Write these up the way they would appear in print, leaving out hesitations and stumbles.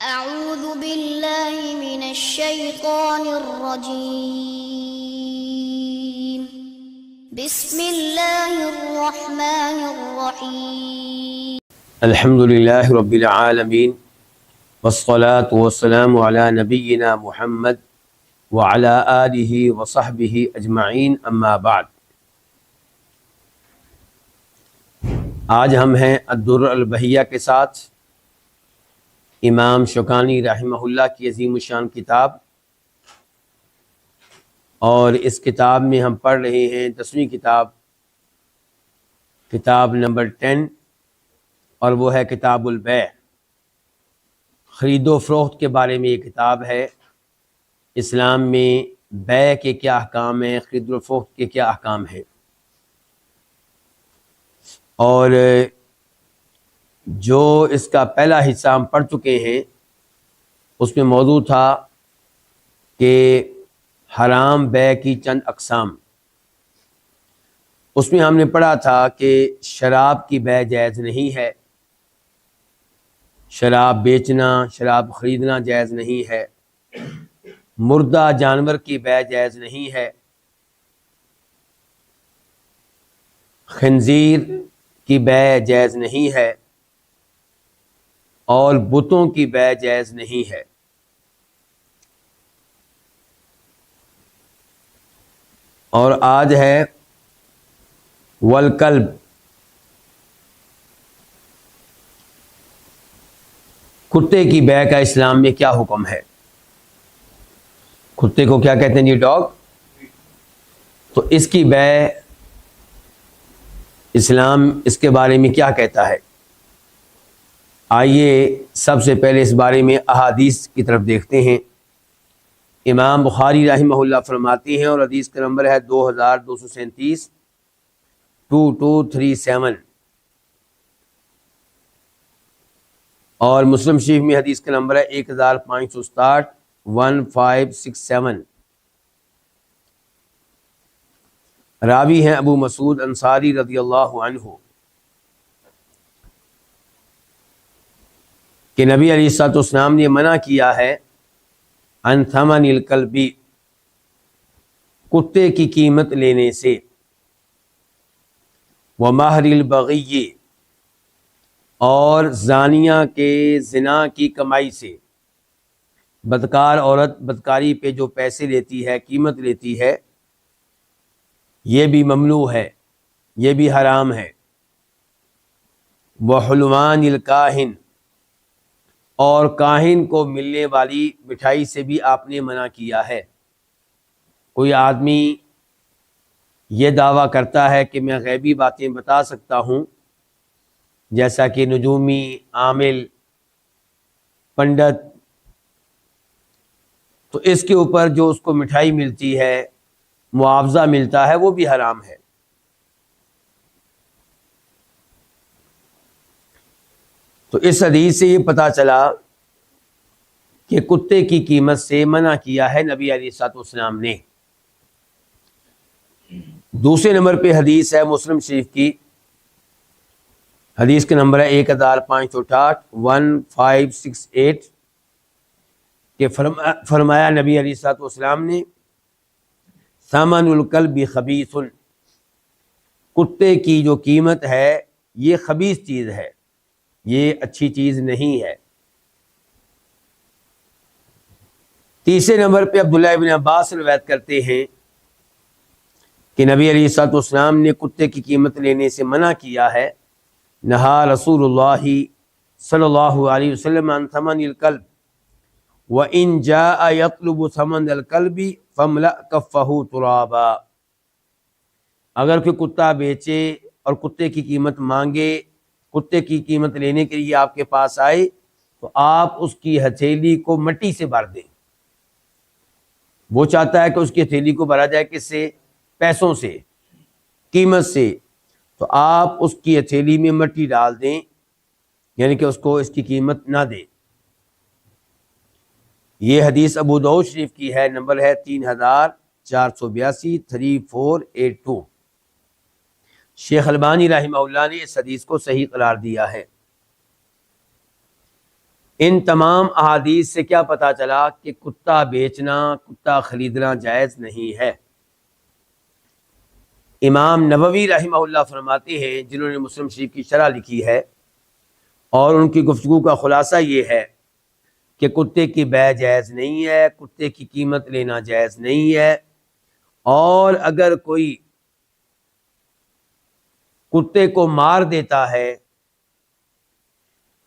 أعوذ بالله من الشيطان الرجيم بسم الله الرحمن الرحيم الحمد لله رب العالمين والصلاة والسلام على نبينا محمد وعلى آله وصحبه أجمعين اما بعد۔ آج ہم ہیں الدر البہیہ کے ساتھ امام شوکانی رحمہ اللہ کی عظیم الشان کتاب، اور اس کتاب میں ہم پڑھ رہے ہیں 10ویں کتاب نمبر 10، اور وہ ہے کتاب البیع۔ خرید و فروخت کے بارے میں یہ کتاب ہے۔ اسلام میں بیع کے کیا احکام ہیں، خرید و فروخت کے کیا احکام ہیں، اور جو اس کا پہلا حصہ ہم پڑھ چکے ہیں اس میں موضوع تھا کہ حرام بیع کی چند اقسام۔ اس میں ہم نے پڑھا تھا کہ شراب کی بیع جائز نہیں ہے، شراب بیچنا، شراب خریدنا جائز نہیں ہے، مردہ جانور کی بیع جائز نہیں ہے، خنزیر کی بیع جائز نہیں ہے، اور بتوں کی بیع جائز نہیں ہے۔ اور آج ہے والکلب۔ کتے کی بیع کا اسلام میں کیا حکم ہے؟ کتے کو کیا کہتے ہیں جی؟ ڈاگ۔ تو اس کی بیع اسلام اس کے بارے میں کیا کہتا ہے؟ آئیے سب سے پہلے اس بارے میں احادیث کی طرف دیکھتے ہیں۔ امام بخاری رحمہ اللہ فرماتے ہیں، اور حدیث کا نمبر ہے 2237 2237، اور مسلم شریف میں حدیث کا نمبر ہے 1567 1567۔ راوی ہیں ابو مسعود انصاری رضی اللہ عنہ کہ نبی علیہ الصلوۃ والسلام نے منع کیا ہے ان ثمن الکلب، کتے کی قیمت لینے سے، ومہر البغی، اور زانیہ کے زنا کی کمائی سے۔ بدکار عورت بدکاری پہ جو پیسے لیتی ہے، قیمت لیتی ہے، یہ بھی ممنوع ہے، یہ بھی حرام ہے۔ وحلوان الکاہن، اور کاہن کو ملنے والی مٹھائی سے بھی آپ نے منع کیا ہے۔ کوئی آدمی یہ دعویٰ کرتا ہے کہ میں غیبی باتیں بتا سکتا ہوں، جیسا کہ نجومی، عامل، پنڈت، تو اس کے اوپر جو اس کو مٹھائی ملتی ہے، معاوضہ ملتا ہے، وہ بھی حرام ہے۔ تو اس حدیث سے یہ پتہ چلا کہ کتے کی قیمت سے منع کیا ہے نبی علیہ الصلوۃ والسلام نے۔ دوسرے نمبر پہ حدیث ہے مسلم شریف کی، حدیث کا نمبر ہے 1568 1568، کہ فرمایا نبی علیہ الصلوۃ والسلام نے، ثمن الکلب خبیث، کتے کی جو قیمت ہے یہ خبیث چیز ہے، یہ اچھی چیز نہیں ہے۔ تیسرے نمبر پہ عبداللہ ابن عباس روایت کرتے ہیں کہ نبی علیہ الصلوۃ والسلام نے کتے کی قیمت لینے سے منع کیا ہے۔ نہا رسول اللہ صلی اللہ علیہ وسلم عن ثمن الکلب وَإِن جَاءَ يَطْلُبُ ثَمَنَ الْكَلْبِ فَامْلَأْ كَفَّهُ تُرَابًا، اگر کوئی کتا بیچے اور کتے کی قیمت مانگے، کتے کی قیمت لینے کے لیے آپ کے پاس آئے، تو آپ اس کی ہتھیلی کو مٹی سے بھر دیں۔ وہ چاہتا ہے کہ اس کی ہتھیلی کو بھرا جائے، کس سے؟ پیسوں سے، قیمت سے، تو آپ اس کی ہتھیلی میں مٹی ڈال دیں، یعنی کہ اس کو اس کی قیمت نہ دیں۔ یہ حدیث ابو داؤد شریف کی ہے، نمبر ہے 3482 3482۔ شیخ البانی رحمہ اللہ نے اس حدیث کو صحیح قرار دیا ہے۔ ان تمام احادیث سے کیا پتہ چلا کہ کتا بیچنا، کتا خریدنا جائز نہیں ہے۔ امام نووی رحمہ اللہ فرماتے ہیں، جنہوں نے مسلم شریف کی شرح لکھی ہے، اور ان کی گفتگو کا خلاصہ یہ ہے کہ کتے کی بیع جائز نہیں ہے، کتے کی قیمت لینا جائز نہیں ہے، اور اگر کوئی کتے کو مار دیتا ہے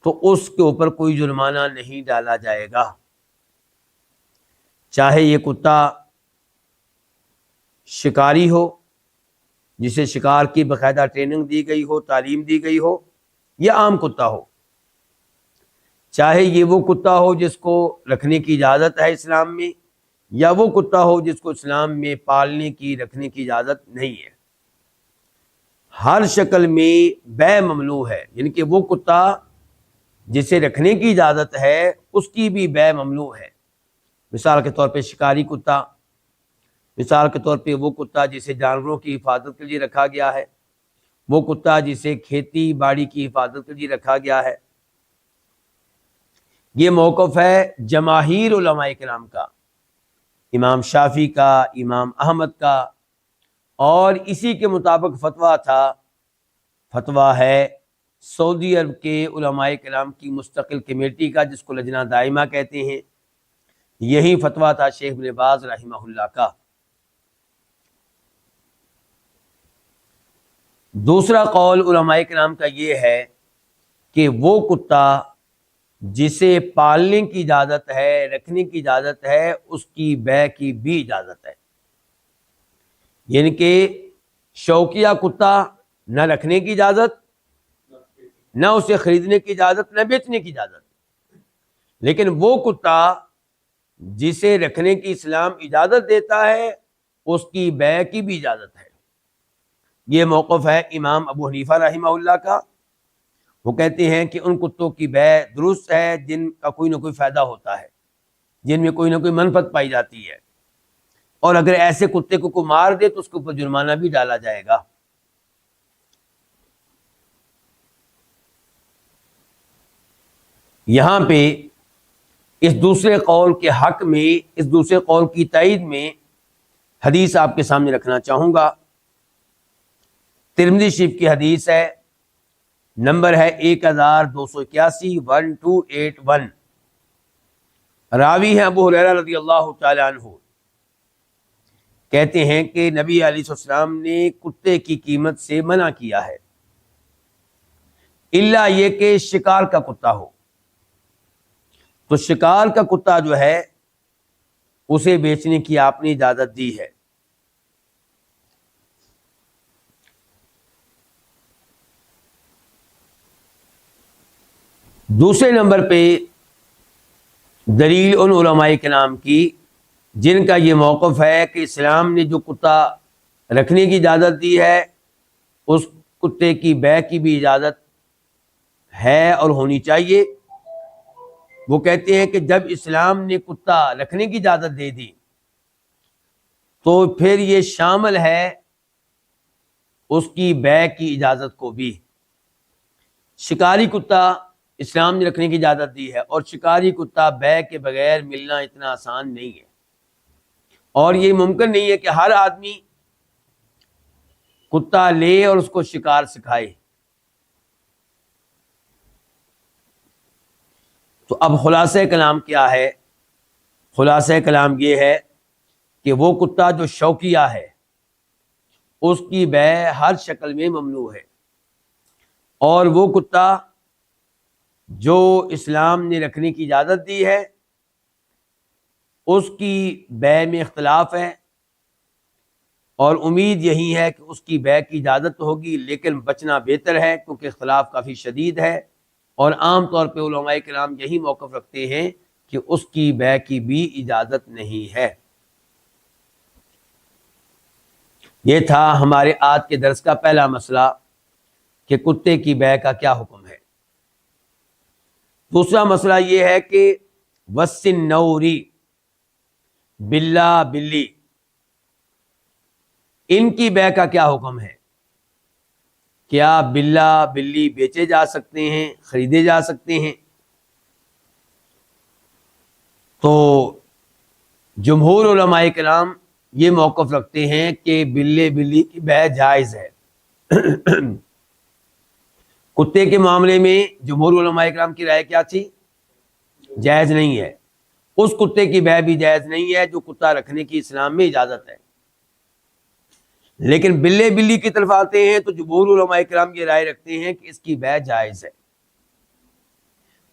تو اس کے اوپر کوئی جرمانہ نہیں ڈالا جائے گا، چاہے یہ کتا شکاری ہو جسے شکار کی باقاعدہ ٹریننگ دی گئی ہو، تعلیم دی گئی ہو، یا عام کتا ہو، چاہے یہ وہ کتا ہو جس کو رکھنے کی اجازت ہے اسلام میں، یا وہ کتا ہو جس کو اسلام میں پالنے کی، رکھنے کی اجازت نہیں ہے، ہر شکل میں بیع ممنوع ہے۔ یعنی کہ وہ کتا جسے رکھنے کی اجازت ہے اس کی بھی بیع ممنوع ہے۔ مثال کے طور پہ شکاری کتا، مثال کے طور پہ وہ کتا جسے جانوروں کی حفاظت کے لیے رکھا گیا ہے، وہ کتا جسے کھیتی باڑی کی حفاظت کے لیے رکھا گیا ہے۔ یہ موقف ہے جماہیر علماء کرام کا، امام شافعی کا، امام احمد کا، اور اسی کے مطابق فتویٰ تھا، فتویٰ ہے سعودی عرب کے علماء کرام کی مستقل کمیٹی کا، جس کو لجنہ دائمہ کہتے ہیں۔ یہی فتویٰ تھا شیخ ابن باز رحمہ اللہ کا۔ دوسرا قول علماء کرام کا یہ ہے کہ وہ کتا جسے پالنے کی اجازت ہے، رکھنے کی اجازت ہے، اس کی بیع کی بھی اجازت ہے۔ یعنی کہ شوقیہ کتا نہ رکھنے کی اجازت، نہ اسے خریدنے کی اجازت، نہ بیچنے کی اجازت، لیکن وہ کتا جسے رکھنے کی اسلام اجازت دیتا ہے اس کی بیع کی بھی اجازت ہے۔ یہ موقف ہے امام ابو حنیفہ رحمہ اللہ کا۔ وہ کہتے ہیں کہ ان کتوں کی بیع درست ہے جن کا کوئی نہ کوئی فائدہ ہوتا ہے، جن میں کوئی نہ کوئی منفعت پائی جاتی ہے، اور اگر ایسے کتے کو کوئی مار دے تو اس کے اوپر جرمانہ بھی ڈالا جائے گا۔ یہاں پہ اس دوسرے قول کے حق میں، اس دوسرے قول کی تائید میں حدیث آپ کے سامنے رکھنا چاہوں گا۔ ترمذی شریف کی حدیث ہے، نمبر ہے 1281 1281، راوی ہیں ابو ہریرہ رضی اللہ تعالی عنہ، کہتے ہیں کہ نبی علیہ السلام نے کتے کی قیمت سے منع کیا ہے، الا یہ کہ شکار کا کتا ہو۔ تو شکار کا کتا جو ہے اسے بیچنے کی آپ نے اجازت دی ہے۔ دوسرے نمبر پہ دلیل ان علماء کرام کی جن کا یہ موقف ہے کہ اسلام نے جو کتا رکھنے کی اجازت دی ہے اس کتے کی بیع کی بھی اجازت ہے اور ہونی چاہیے۔ وہ کہتے ہیں کہ جب اسلام نے کتا رکھنے کی اجازت دے دی تو پھر یہ شامل ہے اس کی بیع کی اجازت کو بھی۔ شکاری کتا اسلام نے رکھنے کی اجازت دی ہے، اور شکاری کتا بیع کے بغیر ملنا اتنا آسان نہیں ہے، اور یہ ممکن نہیں ہے کہ ہر آدمی کتا لے اور اس کو شکار سکھائے۔ تو اب خلاصہ کلام کیا ہے؟ خلاصہ کلام یہ ہے کہ وہ کتا جو شوقیہ ہے اس کی بیع ہر شکل میں ممنوع ہے، اور وہ کتا جو اسلام نے رکھنے کی اجازت دی ہے اس کی بیع میں اختلاف ہے، اور امید یہی ہے کہ اس کی بیع کی اجازت ہوگی، لیکن بچنا بہتر ہے کیونکہ اختلاف کافی شدید ہے، اور عام طور پہ علماء کرام یہی موقف رکھتے ہیں کہ اس کی بیع کی بھی اجازت نہیں ہے۔ یہ تھا ہمارے آج کے درس کا پہلا مسئلہ کہ کتے کی بیع کا کیا حکم ہے۔ دوسرا مسئلہ یہ ہے کہ وسن نوری، بلا بلی، ان کی بیع کا کیا حکم ہے؟ کیا بلا بلی بیچے جا سکتے ہیں، خریدے جا سکتے ہیں؟ تو جمہور علماء کرام یہ موقف رکھتے ہیں کہ بلی کی بیع جائز ہے۔ کتے کے معاملے میں جمہور علماء کرام کی رائے کیا تھی؟ جائز نہیں ہے۔ اس کتے کی بیع بھی جائز نہیں ہے جو کتا رکھنے کی اسلام میں اجازت ہے۔ لیکن بلی کی طرف آتے ہیں تو جمہور علماء کرام یہ رائے رکھتے ہیں کہ اس کی بیع جائز ہے۔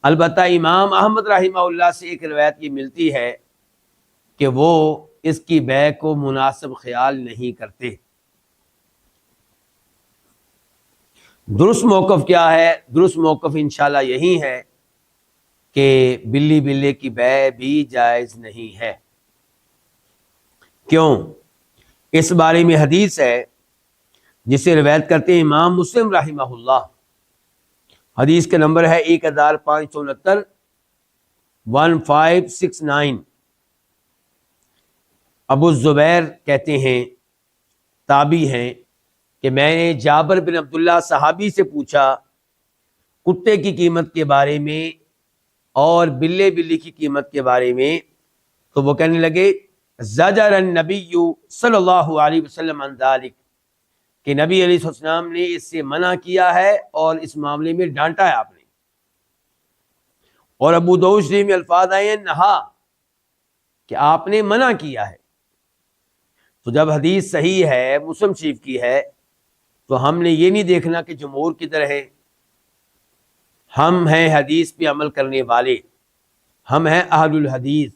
البتہ امام احمد رحمہ اللہ سے ایک روایت یہ ملتی ہے کہ وہ اس کی بیع کو مناسب خیال نہیں کرتے۔ درست موقف کیا ہے؟ درست موقف انشاءاللہ یہی ہے کہ بلی کی بیع بھی جائز نہیں ہے۔ کیوں؟ اس بارے میں حدیث ہے جسے روایت کرتے ہیں امام مسلم رحمہ اللہ۔ حدیث کا نمبر ہے 1569 1569۔ ابو الزبیر کہتے ہیں، تابعی ہیں، کہ میں نے جابر بن عبداللہ صحابی سے پوچھا کتے کی قیمت کے بارے میں اور بلی کی قیمت کے بارے میں، تو وہ کہنے لگے زجر النبی صلی اللہ علیہ وسلم عن ذلک، کہ نبی علیہ السلام نے اس سے منع کیا ہے اور اس معاملے میں ڈانٹا ہے آپ نے۔ اور ابو داؤد شریف میں الفاظ آئے ہیں نہا، کہ آپ نے منع کیا ہے۔ تو جب حدیث صحیح ہے، مسلم شریف کی ہے، تو ہم نے یہ نہیں دیکھنا کہ جمہور کی طرح ہے۔ ہم ہیں حدیث پہ عمل کرنے والے، ہم ہیں اہل الحدیث،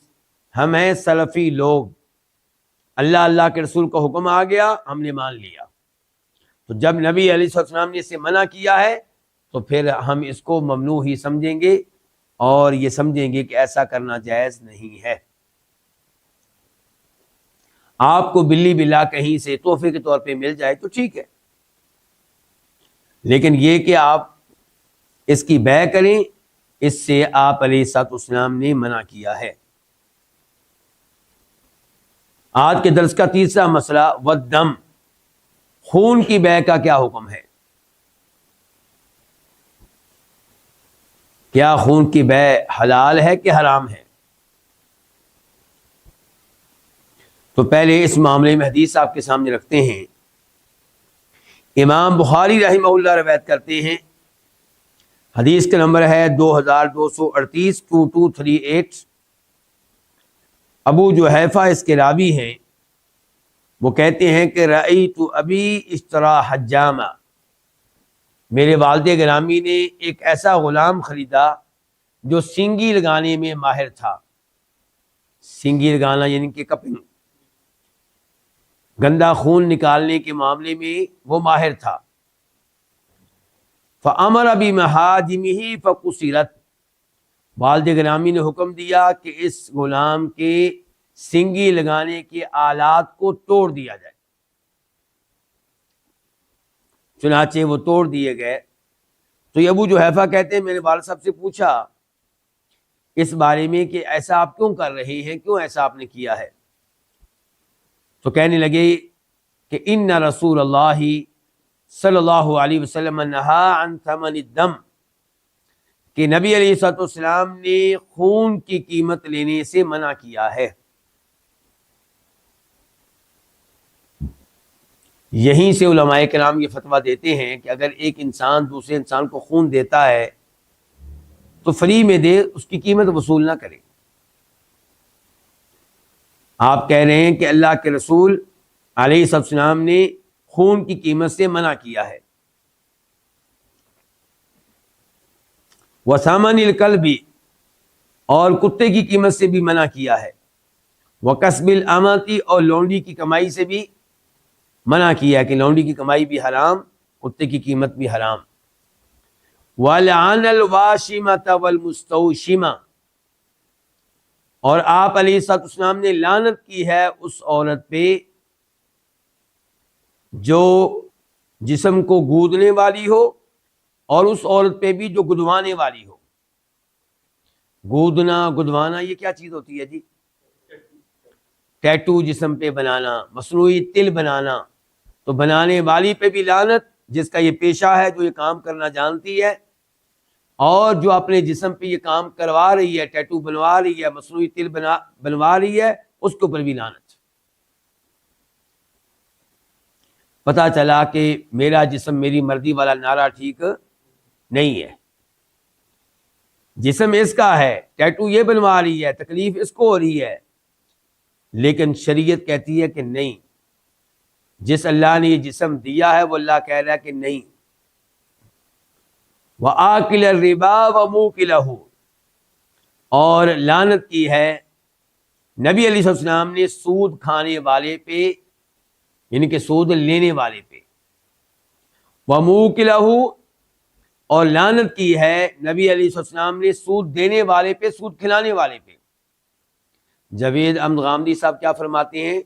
ہم ہیں سلفی لوگ۔ اللہ کے رسول کا حکم آ گیا، ہم نے مان لیا۔ تو جب نبی علیہ السلام نے اسے منع کیا ہے تو پھر ہم اس کو ممنوع ہی سمجھیں گے اور یہ سمجھیں گے کہ ایسا کرنا جائز نہیں ہے۔ آپ کو بلی بلا کہیں سے تحفے کے طور پہ مل جائے تو ٹھیک ہے، لیکن یہ کہ آپ اس کی بیع کریں، اس سے آپ علیہ السلام نے منع کیا ہے۔ آج کے درس کا تیسرا مسئلہ والدم، خون کی بیع کا کیا حکم ہے؟ کیا خون کی بیع حلال ہے کہ حرام ہے؟ تو پہلے اس معاملے میں حدیث آپ کے سامنے رکھتے ہیں۔ امام بخاری رحمہ اللہ روایت کرتے ہیں، حدیث کا نمبر ہے 2238 2238۔ ابو جحیفہ اس کے راوی ہیں، وہ کہتے ہیں کہ رأیت ابی اشترا حجامہ، میرے والد گرامی نے ایک ایسا غلام خریدا جو سینگی لگانے میں ماہر تھا۔ سینگی لگانا یعنی کہ کپنگ، گندا خون نکالنے کے معاملے میں وہ ماہر تھا۔ فَأَمَرَ بِمَحَاجِمِهِ فَقُصِرَتْ، والد گرامی نے حکم دیا کہ اس غلام کے سینگی لگانے کے آلات کو توڑ دیا جائے۔ چنانچہ وہ توڑ دیے گئے۔ تو یہ ابو جحیفہ کہتے ہیں میں نے والد صاحب سے پوچھا اس بارے میں کہ ایسا آپ کیوں کر رہے ہیں، کیوں ایسا آپ نے کیا ہے؟ تو کہنے لگے کہ ان رسول اللہ صلی اللہ علیہ وسلم نہا عن ثمن الدم، کہ نبی علیہ السلام نے خون کی قیمت لینے سے منع کیا ہے۔ یہیں سے علماء کرام یہ فتویٰ دیتے ہیں کہ اگر ایک انسان دوسرے انسان کو خون دیتا ہے تو فری میں دے، اس کی قیمت وصول نہ کرے۔ آپ کہہ رہے ہیں کہ اللہ کے رسول علیہ السلام نے خون کی قیمت سے منع کیا ہے۔ وَثَمَنِ الْكَلْبِ، اور کتے کی قیمت سے بھی منع کیا ہے۔ وَكَسْبِ الْأَمَةِ، اور لونڈی کی کمائی سے بھی منع کیا ہے کہ لونڈی کی کمائی بھی حرام، کتے کی قیمت بھی حرام۔ وَلَعَنَ الْوَاشِمَةَ وَالْمُسْتَوْشِمَةَ، اور آپ علیہ السلام نے لعنت کی ہے اس عورت پہ جو جسم کو گودنے والی ہو، اور اس عورت پہ بھی جو گدوانے والی ہو۔ گودنا گدوانا یہ کیا چیز ہوتی ہے جی؟ ٹیٹو جسم پہ بنانا، مصنوعی تل بنانا، تو بنانے والی پہ بھی لعنت، جس کا یہ پیشہ ہے، جو یہ کام کرنا جانتی ہے، اور جو اپنے جسم پہ یہ کام کروا رہی ہے، ٹیٹو بنوا رہی ہے، مصنوعی تل بنوا رہی ہے، اس کے اوپر بھی لعنت۔ پتا چلا کہ میرا جسم میری مرضی والا نعرہ ٹھیک نہیں ہے، جسم اس کا ہے، ٹیٹو یہ بنوا رہی ہے، تکلیف اس کو ہو رہی ہے، لیکن شریعت کہتی ہے کہ نہیں، جس اللہ نے یہ جسم دیا ہے وہ اللہ کہہ رہا ہے کہ نہیں۔ وَآكِلَ الرِّبَا وَمُوكِلَهُ، اور لعنت کی ہے نبی علیہ السلام نے سود کھانے والے پہ، یعنی کہ سود لینے والے پہ، وَمُوكِلَهُ، اور لعنت کی ہے نبی علیہ السلام نے سود دینے والے پہ، سود کھلانے والے پہ۔ جاوید احمد غامدی صاحب کیا فرماتے ہیں؟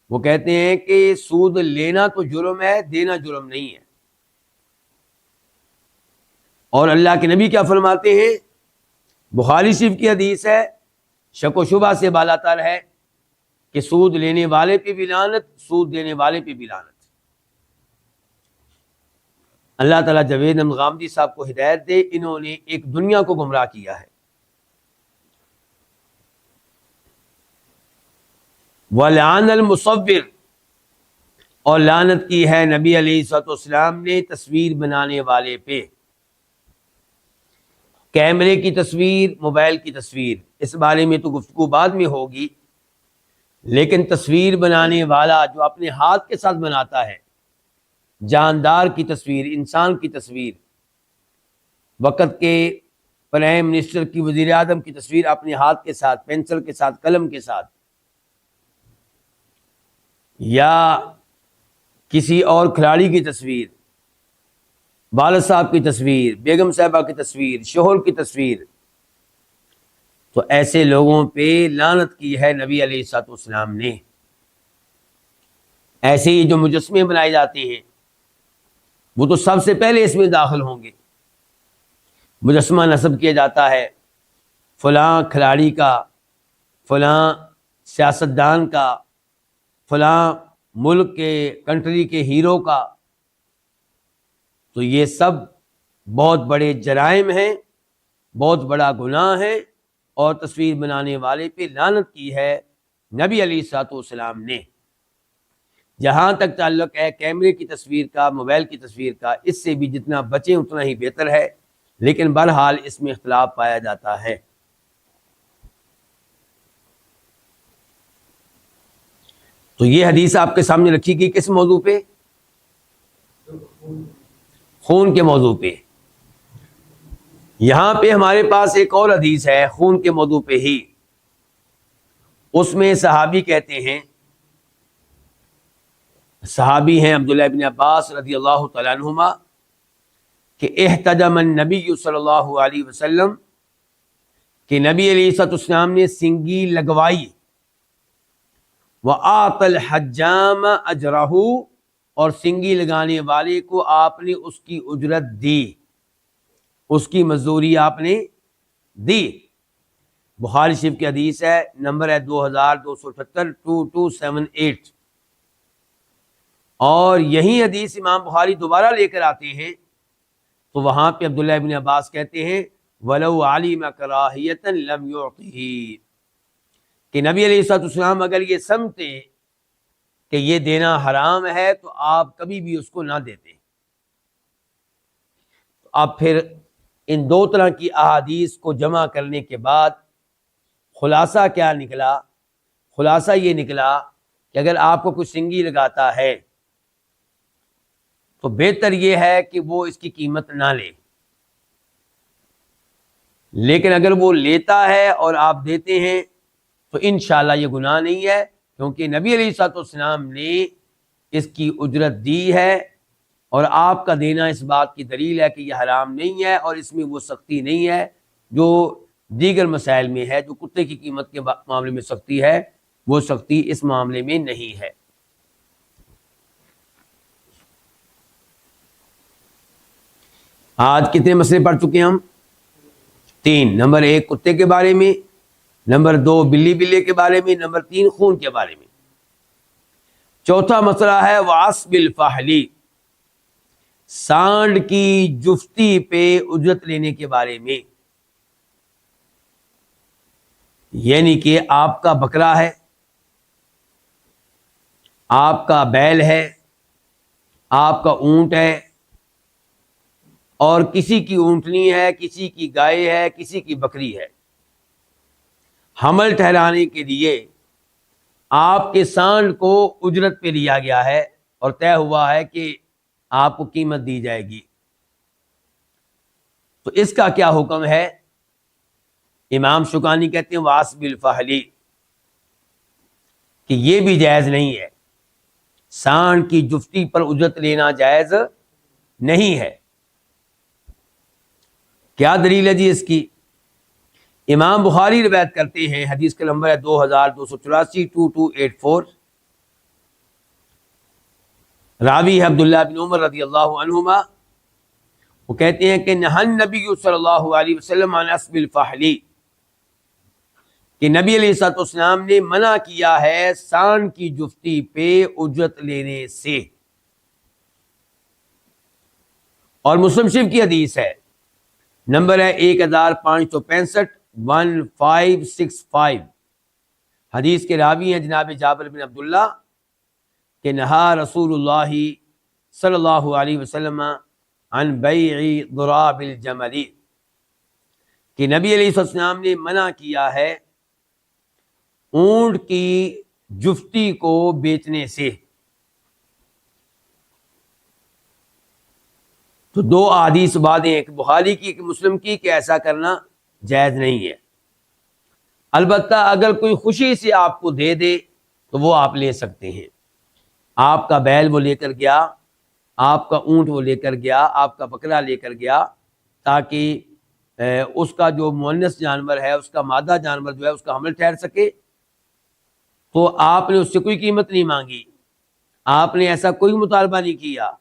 وہ کہتے ہیں کہ سود لینا تو جرم ہے، دینا جرم نہیں ہے۔ اور اللہ کے نبی کیا فرماتے ہیں؟ بخاری شریف کی حدیث ہے، شک و شبہ سے بالاتر ہے کہ سود لینے والے پہ بھی لعنت، سود دینے والے پہ بھی لعنت۔ اللہ تعالیٰ جاوید احمد غامدی صاحب کو ہدایت دے، انہوں نے ایک دنیا کو گمراہ کیا ہے۔ وَلَعَنَ الْمُصَوِّرَ، اور لعنت کی ہے نبی علیہ السلام نے تصویر بنانے والے پہ، کیمرے کی تصویر، موبائل کی تصویر، اس بارے میں تو گفتگو بعد میں ہوگی، لیکن تصویر بنانے والا جو اپنے ہاتھ کے ساتھ بناتا ہے، جاندار کی تصویر، انسان کی تصویر، وقت کے پرائم منسٹر کی، وزیر اعظم کی تصویر اپنے ہاتھ کے ساتھ، پینسل کے ساتھ، قلم کے ساتھ، یا کسی اور کھلاڑی کی تصویر، والد صاحب کی تصویر، بیگم صاحبہ کی تصویر، شوہر کی تصویر، تو ایسے لوگوں پہ لعنت کی ہے نبی علیہ السلام نے۔ ایسے ہی جو مجسمے بنائے جاتے ہیں وہ تو سب سے پہلے اس میں داخل ہوں گے۔ مجسمہ نصب کیا جاتا ہے فلاں کھلاڑی کا، فلاں سیاستدان کا، فلاں ملک کے، کنٹری کے ہیرو کا، تو یہ سب بہت بڑے جرائم ہیں، بہت بڑا گناہ ہے، اور تصویر بنانے والے پہ لعنت کی ہے نبی علیہ السلام نے۔ جہاں تک تعلق ہے کیمرے کی تصویر کا، موبائل کی تصویر کا، اس سے بھی جتنا بچیں اتنا ہی بہتر ہے، لیکن بہرحال اس میں اختلاف پایا جاتا ہے۔ تو یہ حدیث آپ کے سامنے رکھی گئی کس موضوع پہ؟ خون کے موضوع پہ۔ یہاں پہ ہمارے پاس ایک اور حدیث ہے خون کے موضوع پہ ہی۔ اس میں صحابی کہتے ہیں، صحابی ہیں عبداللہ بن عباس رضی اللہ تعالیٰ عنہما، کہ احتجم النبی صلی اللہ علیہ وسلم، کہ نبی علیہ السلام نے سنگی لگوائی، وَآتَ الْحَجَّامَ أَجْرَهُ، اور سنگی لگانے والے کو آپ نے اس کی اجرت دی، اس کی مزدوری آپ نے دی۔ بخاری شریف کی حدیث ہے، نمبر ہے 2278 2278۔ اور یہی حدیث امام بخاری دوبارہ لے کر آتے ہیں تو وہاں پہ عبداللہ ابن عباس کہتے ہیں وَلَوْ عَلِمَ كَرَاهِيَةً لَمْ يُعْطِهِ، کہ نبی علیہ السلام اگر یہ سمجھتے کہ یہ دینا حرام ہے تو آپ کبھی بھی اس کو نہ دیتے۔ اب پھر ان دو طرح کی احادیث کو جمع کرنے کے بعد خلاصہ کیا نکلا؟ خلاصہ یہ نکلا کہ اگر آپ کو کوئی سنگی لگاتا ہے تو بہتر یہ ہے کہ وہ اس کی قیمت نہ لے، لیکن اگر وہ لیتا ہے اور آپ دیتے ہیں تو انشاءاللہ یہ گناہ نہیں ہے، کیونکہ نبی علیہ السلام نے اس کی اجرت دی ہے، اور آپ کا دینا اس بات کی دلیل ہے کہ یہ حرام نہیں ہے، اور اس میں وہ سختی نہیں ہے جو دیگر مسائل میں ہے۔ جو کتے کی قیمت کے معاملے میں سختی ہے، وہ سختی اس معاملے میں نہیں ہے۔ آج کتنے مسئلے پڑھ چکے ہم؟ 3۔ نمبر 1 کتے کے بارے میں، نمبر 2 بلی کے بارے میں، نمبر 3 خون کے بارے میں۔ چوتھا مسئلہ ہے وعصب الفحل، سانڈ کی جفتی پہ اجرت لینے کے بارے میں، یعنی کہ آپ کا بکرا ہے، آپ کا بیل ہے، آپ کا اونٹ ہے، اور کسی کی اونٹنی ہے، کسی کی گائے ہے، کسی کی بکری ہے، حمل ٹھہرانے کے لیے آپ کے سانڈ کو اجرت پہ لیا گیا ہے اور طے ہوا ہے کہ آپ کو قیمت دی جائے گی، تو اس کا کیا حکم ہے؟ امام شوکانی کہتے ہیں واسب الفحلی، کہ یہ بھی جائز نہیں ہے، سانڈ کی جفتی پر اجرت لینا جائز نہیں ہے۔ کیا دلیل ہے جی اس کی؟ امام بخاری روایت کرتے ہیں، حدیث کا نمبر ہے 2284 2284، راوی ہے عبداللہ بن عمر رضی اللہ عنہما، وہ کہتے ہیں کہ نہى النبی صلی اللہ علیہ وسلم عن اسب الفحلی، کہ نبی علیہ الصلوۃ والسلام نے منع کیا ہے سانڈ کی جفتی پہ اجرت لینے سے، اور مسلم شریف کی حدیث ہے، نمبر ہے 1565 1565، حدیث کے راوی ہیں جناب جابر بن عبداللہ، کہ نہا رسول اللہ صلی اللہ علیہ وسلم عن بیع ضراب الجمل، کہ نبی علیہ السلام نے منع کیا ہے اونٹ کی جفتی کو بیچنے سے۔ تو دو احادیث بعد ہیں، ایک بخاری کی ایک مسلم کی، کہ ایسا کرنا جائز نہیں ہے۔ البتہ اگر کوئی خوشی سے آپ کو دے دے تو وہ آپ لے سکتے ہیں، آپ کا بیل وہ لے کر گیا، آپ کا اونٹ وہ لے کر گیا، آپ کا بکرا لے کر گیا، تاکہ اس کا جو مؤنث جانور ہے، اس کا مادہ جانور جو ہے اس کا حمل ٹھہر سکے، تو آپ نے اس سے کوئی قیمت نہیں مانگی، آپ نے ایسا کوئی مطالبہ نہیں کیا،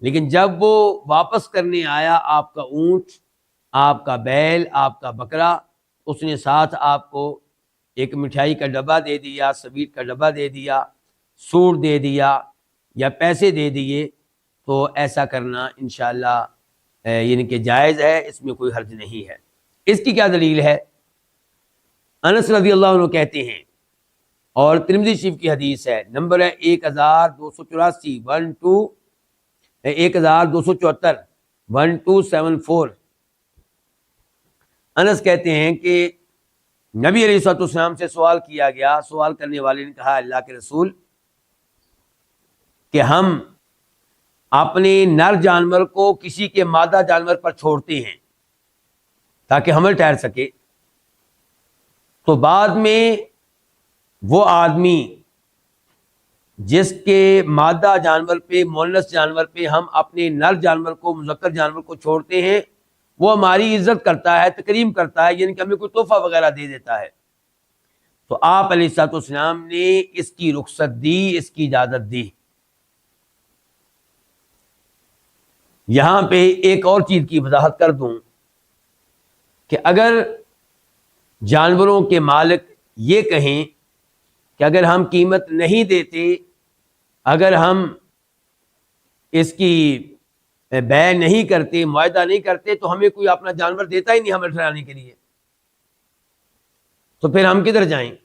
لیکن جب وہ واپس کرنے آیا آپ کا اونٹ، آپ کا بیل، آپ کا بکرا، اس نے ساتھ آپ کو ایک مٹھائی کا ڈبہ دے دیا، سویٹ کا ڈبہ دے دیا، سوٹ دے دیا یا پیسے دے دیے، تو ایسا کرنا انشاءاللہ یعنی کہ جائز ہے، اس میں کوئی حرج نہیں ہے۔ اس کی کیا دلیل ہے؟ انس رضی اللہ عنہ کہتے ہیں، اور ترمذی شریف کی حدیث ہے، نمبر ہے 1284 1274 1274، انس کہتے ہیں کہ نبی علیہ الصلوۃ والسلام سے سوال کیا گیا، سوال کرنے والے نے کہا اللہ کے رسول کہ ہم اپنے نر جانور کو کسی کے مادہ جانور پر چھوڑتے ہیں تاکہ حمل ٹھہر سکے، تو بعد میں وہ آدمی جس کے مادہ جانور پہ، مؤنث جانور پہ ہم اپنے نر جانور کو، مذکر جانور کو چھوڑتے ہیں، وہ ہماری عزت کرتا ہے، تکریم کرتا ہے، یعنی کہ ہمیں کوئی تحفہ وغیرہ دے دیتا ہے، تو آپ علیہ الصلوۃ والسلام نے اس کی رخصت دی، اس کی اجازت دی۔ یہاں پہ ایک اور چیز کی وضاحت کر دوں کہ اگر جانوروں کے مالک یہ کہیں کہ اگر ہم قیمت نہیں دیتے، اگر ہم اس کی بیع نہیں کرتے، معاہدہ نہیں کرتے، تو ہمیں کوئی اپنا جانور دیتا ہی نہیں حمل ٹھہرانے کے لیے، تو پھر ہم کدھر جائیں؟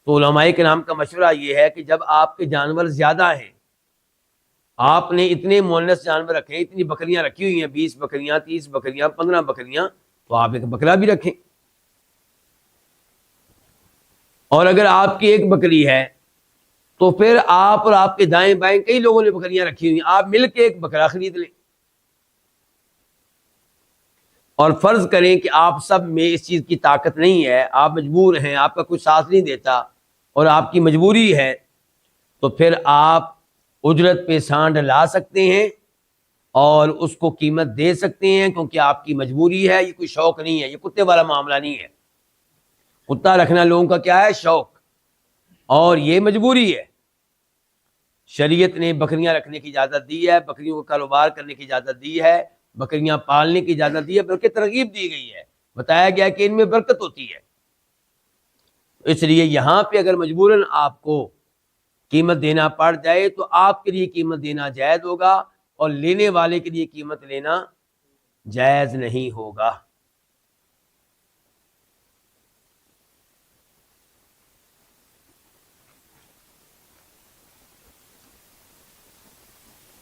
تو علماء کرام کا مشورہ یہ ہے کہ جب آپ کے جانور زیادہ ہیں، آپ نے اتنے مؤنث جانور رکھے، اتنی بکریاں رکھی ہوئی ہیں، 20 بکریاں، 30 بکریاں، 15 بکریاں، تو آپ ایک بکرا بھی رکھیں، اور اگر آپ کی ایک بکری ہے تو پھر آپ اور آپ کے دائیں بائیں کئی لوگوں نے بکریاں رکھی ہوئی ہیں، آپ مل کے ایک بکرا خرید لیں، اور فرض کریں کہ آپ سب میں اس چیز کی طاقت نہیں ہے، آپ مجبور ہیں، آپ کا کوئی ساتھ نہیں دیتا اور آپ کی مجبوری ہے، تو پھر آپ اجرت پہ سانڈ لا سکتے ہیں اور اس کو قیمت دے سکتے ہیں، کیونکہ آپ کی مجبوری ہے، یہ کوئی شوق نہیں ہے، یہ کتے والا معاملہ نہیں ہے۔ کتا رکھنا لوگوں کا کیا ہے؟ شوق، اور یہ مجبوری ہے۔ شریعت نے بکریاں رکھنے کی اجازت دی ہے، بکریوں کو کاروبار کرنے کی اجازت دی ہے، بکریاں پالنے کی اجازت دی ہے، بلکہ ترغیب دی گئی ہے، بتایا گیا کہ ان میں برکت ہوتی ہے۔ اس لیے یہاں پہ اگر مجبوراً آپ کو قیمت دینا پڑ جائے تو آپ کے لیے قیمت دینا جائز ہوگا، اور لینے والے کے لیے قیمت لینا جائز نہیں ہوگا۔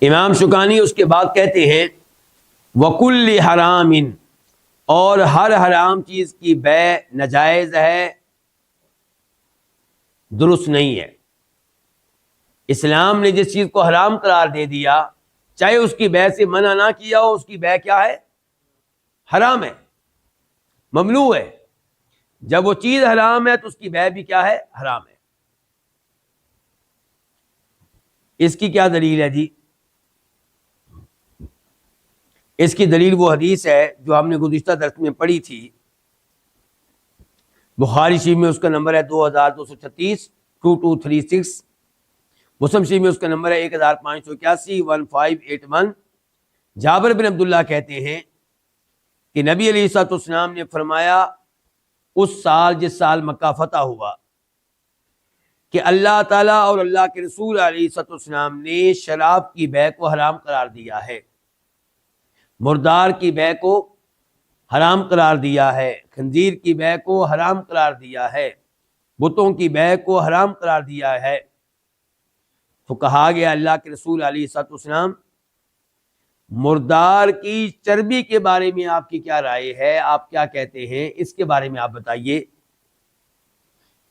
امام شوکانی اس کے بعد کہتے ہیں وَكُلِّ حرام، اور ہر حرام چیز کی بیع ناجائز ہے، درست نہیں ہے۔ اسلام نے جس چیز کو حرام قرار دے دیا، چاہے اس کی بیع سے منع نہ کیا ہو، اس کی بیع کیا ہے؟ حرام ہے، ممنوع ہے۔ جب وہ چیز حرام ہے تو اس کی بیع بھی کیا ہے؟ حرام ہے۔ اس کی کیا دلیل ہے جی؟ اس کی دلیل وہ حدیث ہے جو ہم نے گزشتہ درس میں پڑھی تھی، بخاری شریف میں اس کا نمبر ہے 2236 2236، مسلم شریف میں اس کا نمبر ہے 1581 1581۔ جابر بن عبداللہ کہتے ہیں کہ نبی علیہ الصلوۃ والسلام نے فرمایا اس سال، جس سال مکہ فتح ہوا، کہ اللہ تعالیٰ اور اللہ کے رسول علیہ الصلوۃ والسلام نے شراب کی بیع کو حرام قرار دیا ہے، مردار کی بیع کو حرام قرار دیا ہے، خنزیر کی بیع کو حرام قرار دیا ہے، بتوں کی بیع کو حرام قرار دیا ہے۔ تو کہا گیا اللہ کے رسول علیہ الصلوۃ والسلام، مردار کی چربی کے بارے میں آپ کی کیا رائے ہے؟ آپ کیا کہتے ہیں؟ اس کے بارے میں آپ بتائیے،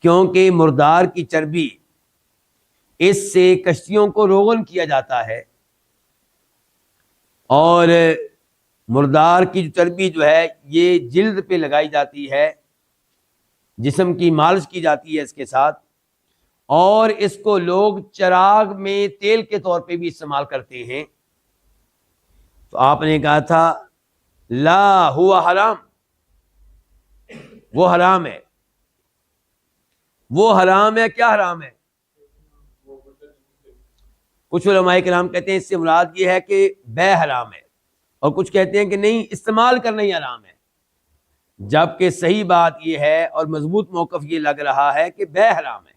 کیونکہ مردار کی چربی، اس سے کشتیوں کو روغن کیا جاتا ہے، اور مردار کی جو چربی جو ہے یہ جلد پہ لگائی جاتی ہے، جسم کی مالش کی جاتی ہے اس کے ساتھ، اور اس کو لوگ چراغ میں تیل کے طور پہ بھی استعمال کرتے ہیں۔ تو آپ نے کہا تھا لا ہوا حرام، وہ حرام ہے، وہ حرام ہے۔ کیا حرام ہے؟ کچھ علماء کرام کہتے ہیں اس سے مراد یہ ہے کہ بیع حرام ہے، اور کچھ کہتے ہیں کہ نہیں، استعمال کرنا ہی حرام ہے، جبکہ صحیح بات یہ ہے اور مضبوط موقف یہ لگ رہا ہے کہ بیع حرام ہے،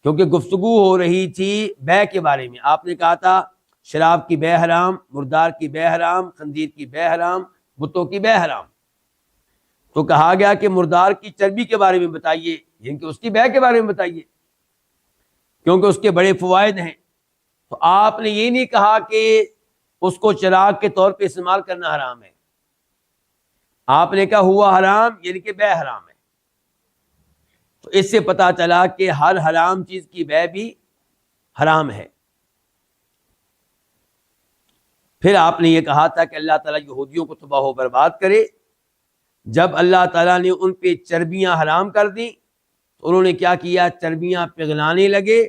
کیونکہ گفتگو ہو رہی تھی بیع کے بارے میں۔ آپ نے کہا تھا شراب کی بیع حرام، مردار کی بیع حرام، خنزیر کی بیع حرام، بتوں کی بیع حرام۔ تو کہا گیا کہ مردار کی چربی کے بارے میں بتائیے، یعنی کہ اس کی بیع کے بارے میں بتائیے، کیونکہ اس کے بڑے فوائد ہیں۔ تو آپ نے یہ نہیں کہا کہ اس کو چراغ کے طور پہ استعمال کرنا حرام ہے، آپ نے کہا ہوا حرام، یعنی کہ بیع حرام ہے۔ تو اس سے پتا چلا کہ ہر حرام چیز کی بیع بھی حرام ہے۔ پھر آپ نے یہ کہا تھا کہ اللہ تعالیٰ یہودیوں کو تباہ و برباد کرے۔ جب اللہ تعالیٰ نے ان پہ چربیاں حرام کر دیں تو انہوں نے کیا کیا؟ چربیاں پگھلانے لگے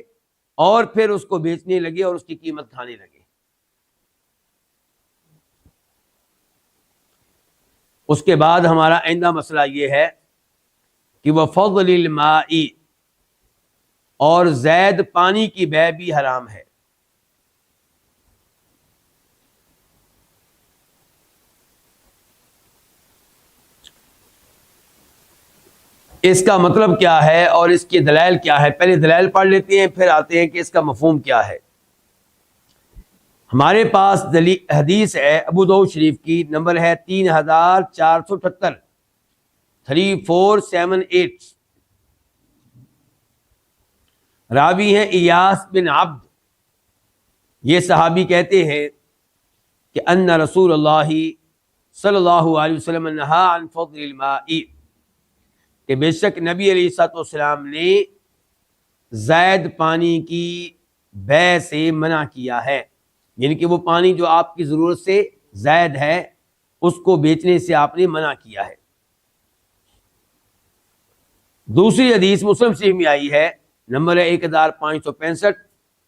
اور پھر اس کو بیچنے لگے اور اس کی قیمت کھانے لگے۔ اس کے بعد ہمارا آئندہ مسئلہ یہ ہے کہ وہ فضل الماء، اور زید پانی کی بیع بھی حرام ہے۔ اس کا مطلب کیا ہے اور اس کی دلائل کیا ہے؟ پہلے دلائل پڑھ لیتے ہیں، پھر آتے ہیں کہ اس کا مفہوم کیا ہے۔ ہمارے پاس حدیث ہے ابو داؤد شریف کی، نمبر ہے 3478، 3478۔ راوی ہیں ایاس بن عبد، یہ صحابی کہتے ہیں کہ ان رسول اللہ صلی اللہ علیہ وسلم نہا عن فضل الماء، کہ بے شک نبی علیہ الصلوۃ والسلام نے زائد پانی کی بیع سے منع کیا ہے، یعنی کہ وہ پانی جو آپ کی ضرورت سے زائد ہے اس کو بیچنے سے آپ نے منع کیا ہے۔ دوسری حدیث مسلم شریف میں آئی ہے، نمبر ہے 1565،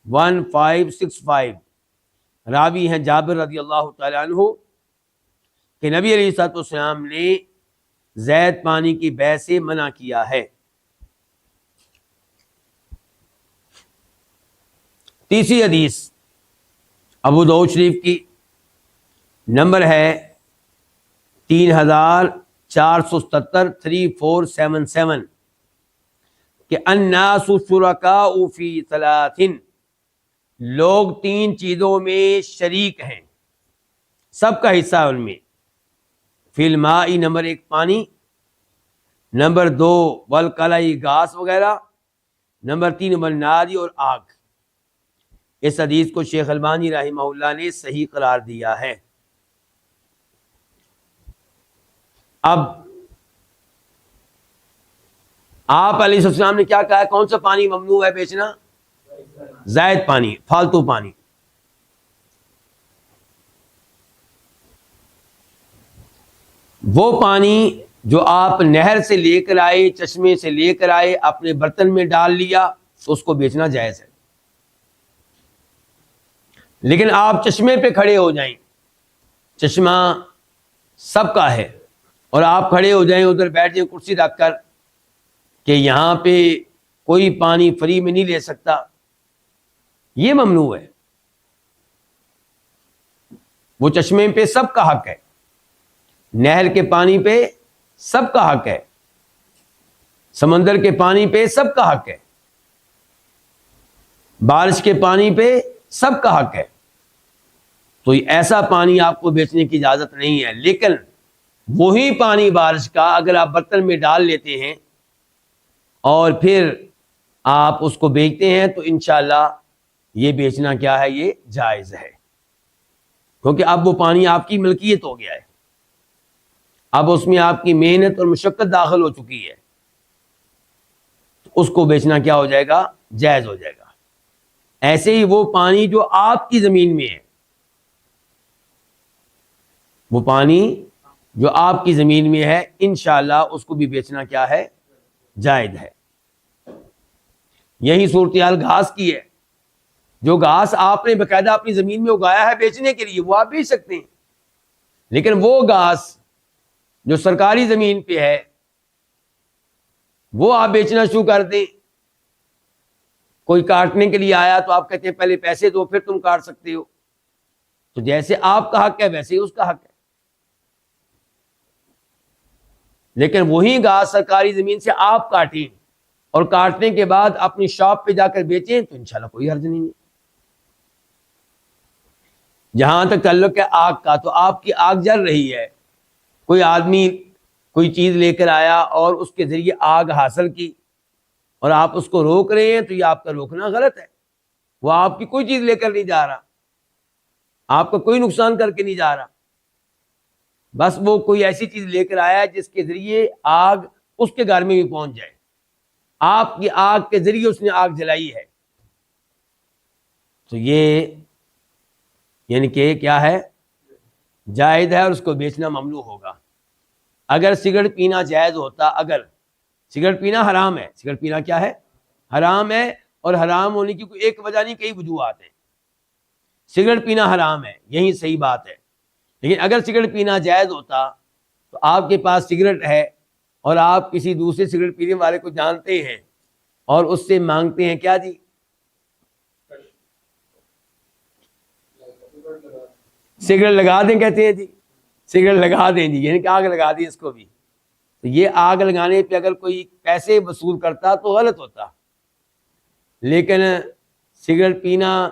1565۔ راوی ہیں جابر رضی اللہ تعالی عنہ کہ نبی علیہ الصلوۃ والسلام نے زید پانی کی بیع سے منع کیا ہے۔ تیسری حدیث ابو داؤد شریف کی، نمبر ہے 3477، 3477، کہ الناس شرکاء فی ثلاث، لوگ تین چیزوں میں شریک ہیں، سب کا حصہ ہے ان میں. فی الماء نمبر 1 پانی، نمبر 2 والقلعی گھاس وغیرہ، نمبر 3 والناری اور آگ. اس حدیث کو شیخ البانی رحمہ اللہ نے صحیح قرار دیا ہے. اب آپ علیہ السلام نے کیا کہا ہے؟ کون سا پانی ممنوع ہے بیچنا؟ زائد پانی، فالتو پانی. وہ پانی جو آپ نہر سے لے کر آئے، چشمے سے لے کر آئے، اپنے برتن میں ڈال لیا تو اس کو بیچنا جائز ہے. لیکن آپ چشمے پہ کھڑے ہو جائیں، چشمہ سب کا ہے، اور آپ کھڑے ہو جائیں، ادھر بیٹھ جائیں کرسی رکھ کر کہ یہاں پہ کوئی پانی فری میں نہیں لے سکتا، یہ ممنوع ہے. وہ چشمے پہ سب کا حق ہے، نہر کے پانی پہ سب کا حق ہے، سمندر کے پانی پہ سب کا حق ہے، بارش کے پانی پہ سب کا حق ہے. تو ایسا پانی آپ کو بیچنے کی اجازت نہیں ہے. لیکن وہی پانی بارش کا اگر آپ برتن میں ڈال لیتے ہیں اور پھر آپ اس کو بیچتے ہیں تو انشاءاللہ یہ بیچنا کیا ہے؟ یہ جائز ہے، کیونکہ اب وہ پانی آپ کی ملکیت ہو گیا ہے، اب اس میں آپ کی محنت اور مشقت داخل ہو چکی ہے، تو اس کو بیچنا کیا ہو جائے گا؟ جائز ہو جائے گا. ایسے ہی وہ پانی جو آپ کی زمین میں ہے، وہ پانی جو آپ کی زمین میں ہے، انشاءاللہ اس کو بھی بیچنا کیا ہے؟ جائز ہے. یہی صورتحال گھاس کی ہے. جو گھاس آپ نے باقاعدہ اپنی زمین میں اگایا ہے بیچنے کے لیے، وہ آپ بیچ سکتے ہیں. لیکن وہ گھاس جو سرکاری زمین پہ ہے، وہ آپ بیچنا شروع کر دیں. کوئی کاٹنے کے لیے آیا تو آپ کہتے ہیں پہلے پیسے دو پھر تم کاٹ سکتے ہو. تو جیسے آپ کا حق ہے ویسے ہی اس کا حق ہے. لیکن وہی گھاس سرکاری زمین سے آپ کاٹیں اور کاٹنے کے بعد اپنی شاپ پہ جا کر بیچیں تو انشاءاللہ کوئی حرج نہیں ہے. جہاں تک تعلق ہے آگ کا، تو آپ کی آگ جل رہی ہے، کوئی آدمی کوئی چیز لے کر آیا اور اس کے ذریعے آگ حاصل کی اور آپ اس کو روک رہے ہیں، تو یہ آپ کا روکنا غلط ہے. وہ آپ کی کوئی چیز لے کر نہیں جا رہا، آپ کا کوئی نقصان کر کے نہیں جا رہا، بس وہ کوئی ایسی چیز لے کر آیا جس کے ذریعے آگ اس کے گھر میں بھی پہنچ جائے. آپ کی آگ کے ذریعے اس نے آگ جلائی ہے، تو یہ یعنی کہ کیا ہے؟ جائز ہے، اور اس کو بیچنا ممنوع ہوگا. اگر سگریٹ پینا جائز ہوتا، اگر سگریٹ پینا حرام ہے، سگریٹ پینا کیا ہے؟ حرام ہے، اور حرام ہونے کی کوئی ایک وجہ نہیں، کئی وجوہات ہیں. سگریٹ پینا حرام ہے، یہی صحیح بات ہے. لیکن اگر سگریٹ پینا جائز ہوتا تو آپ کے پاس سگریٹ ہے اور آپ کسی دوسرے سگریٹ پینے والے کو جانتے ہیں اور اس سے مانگتے ہیں کیا جی؟ سگریٹ لگا دیں، کہتے ہیں جی سگریٹ لگا دیں جی، یعنی کہ آگ لگا دی اس کو بھی. تو یہ آگ لگانے پہ اگر کوئی پیسے وصول کرتا تو غلط ہوتا، لیکن سگریٹ پینا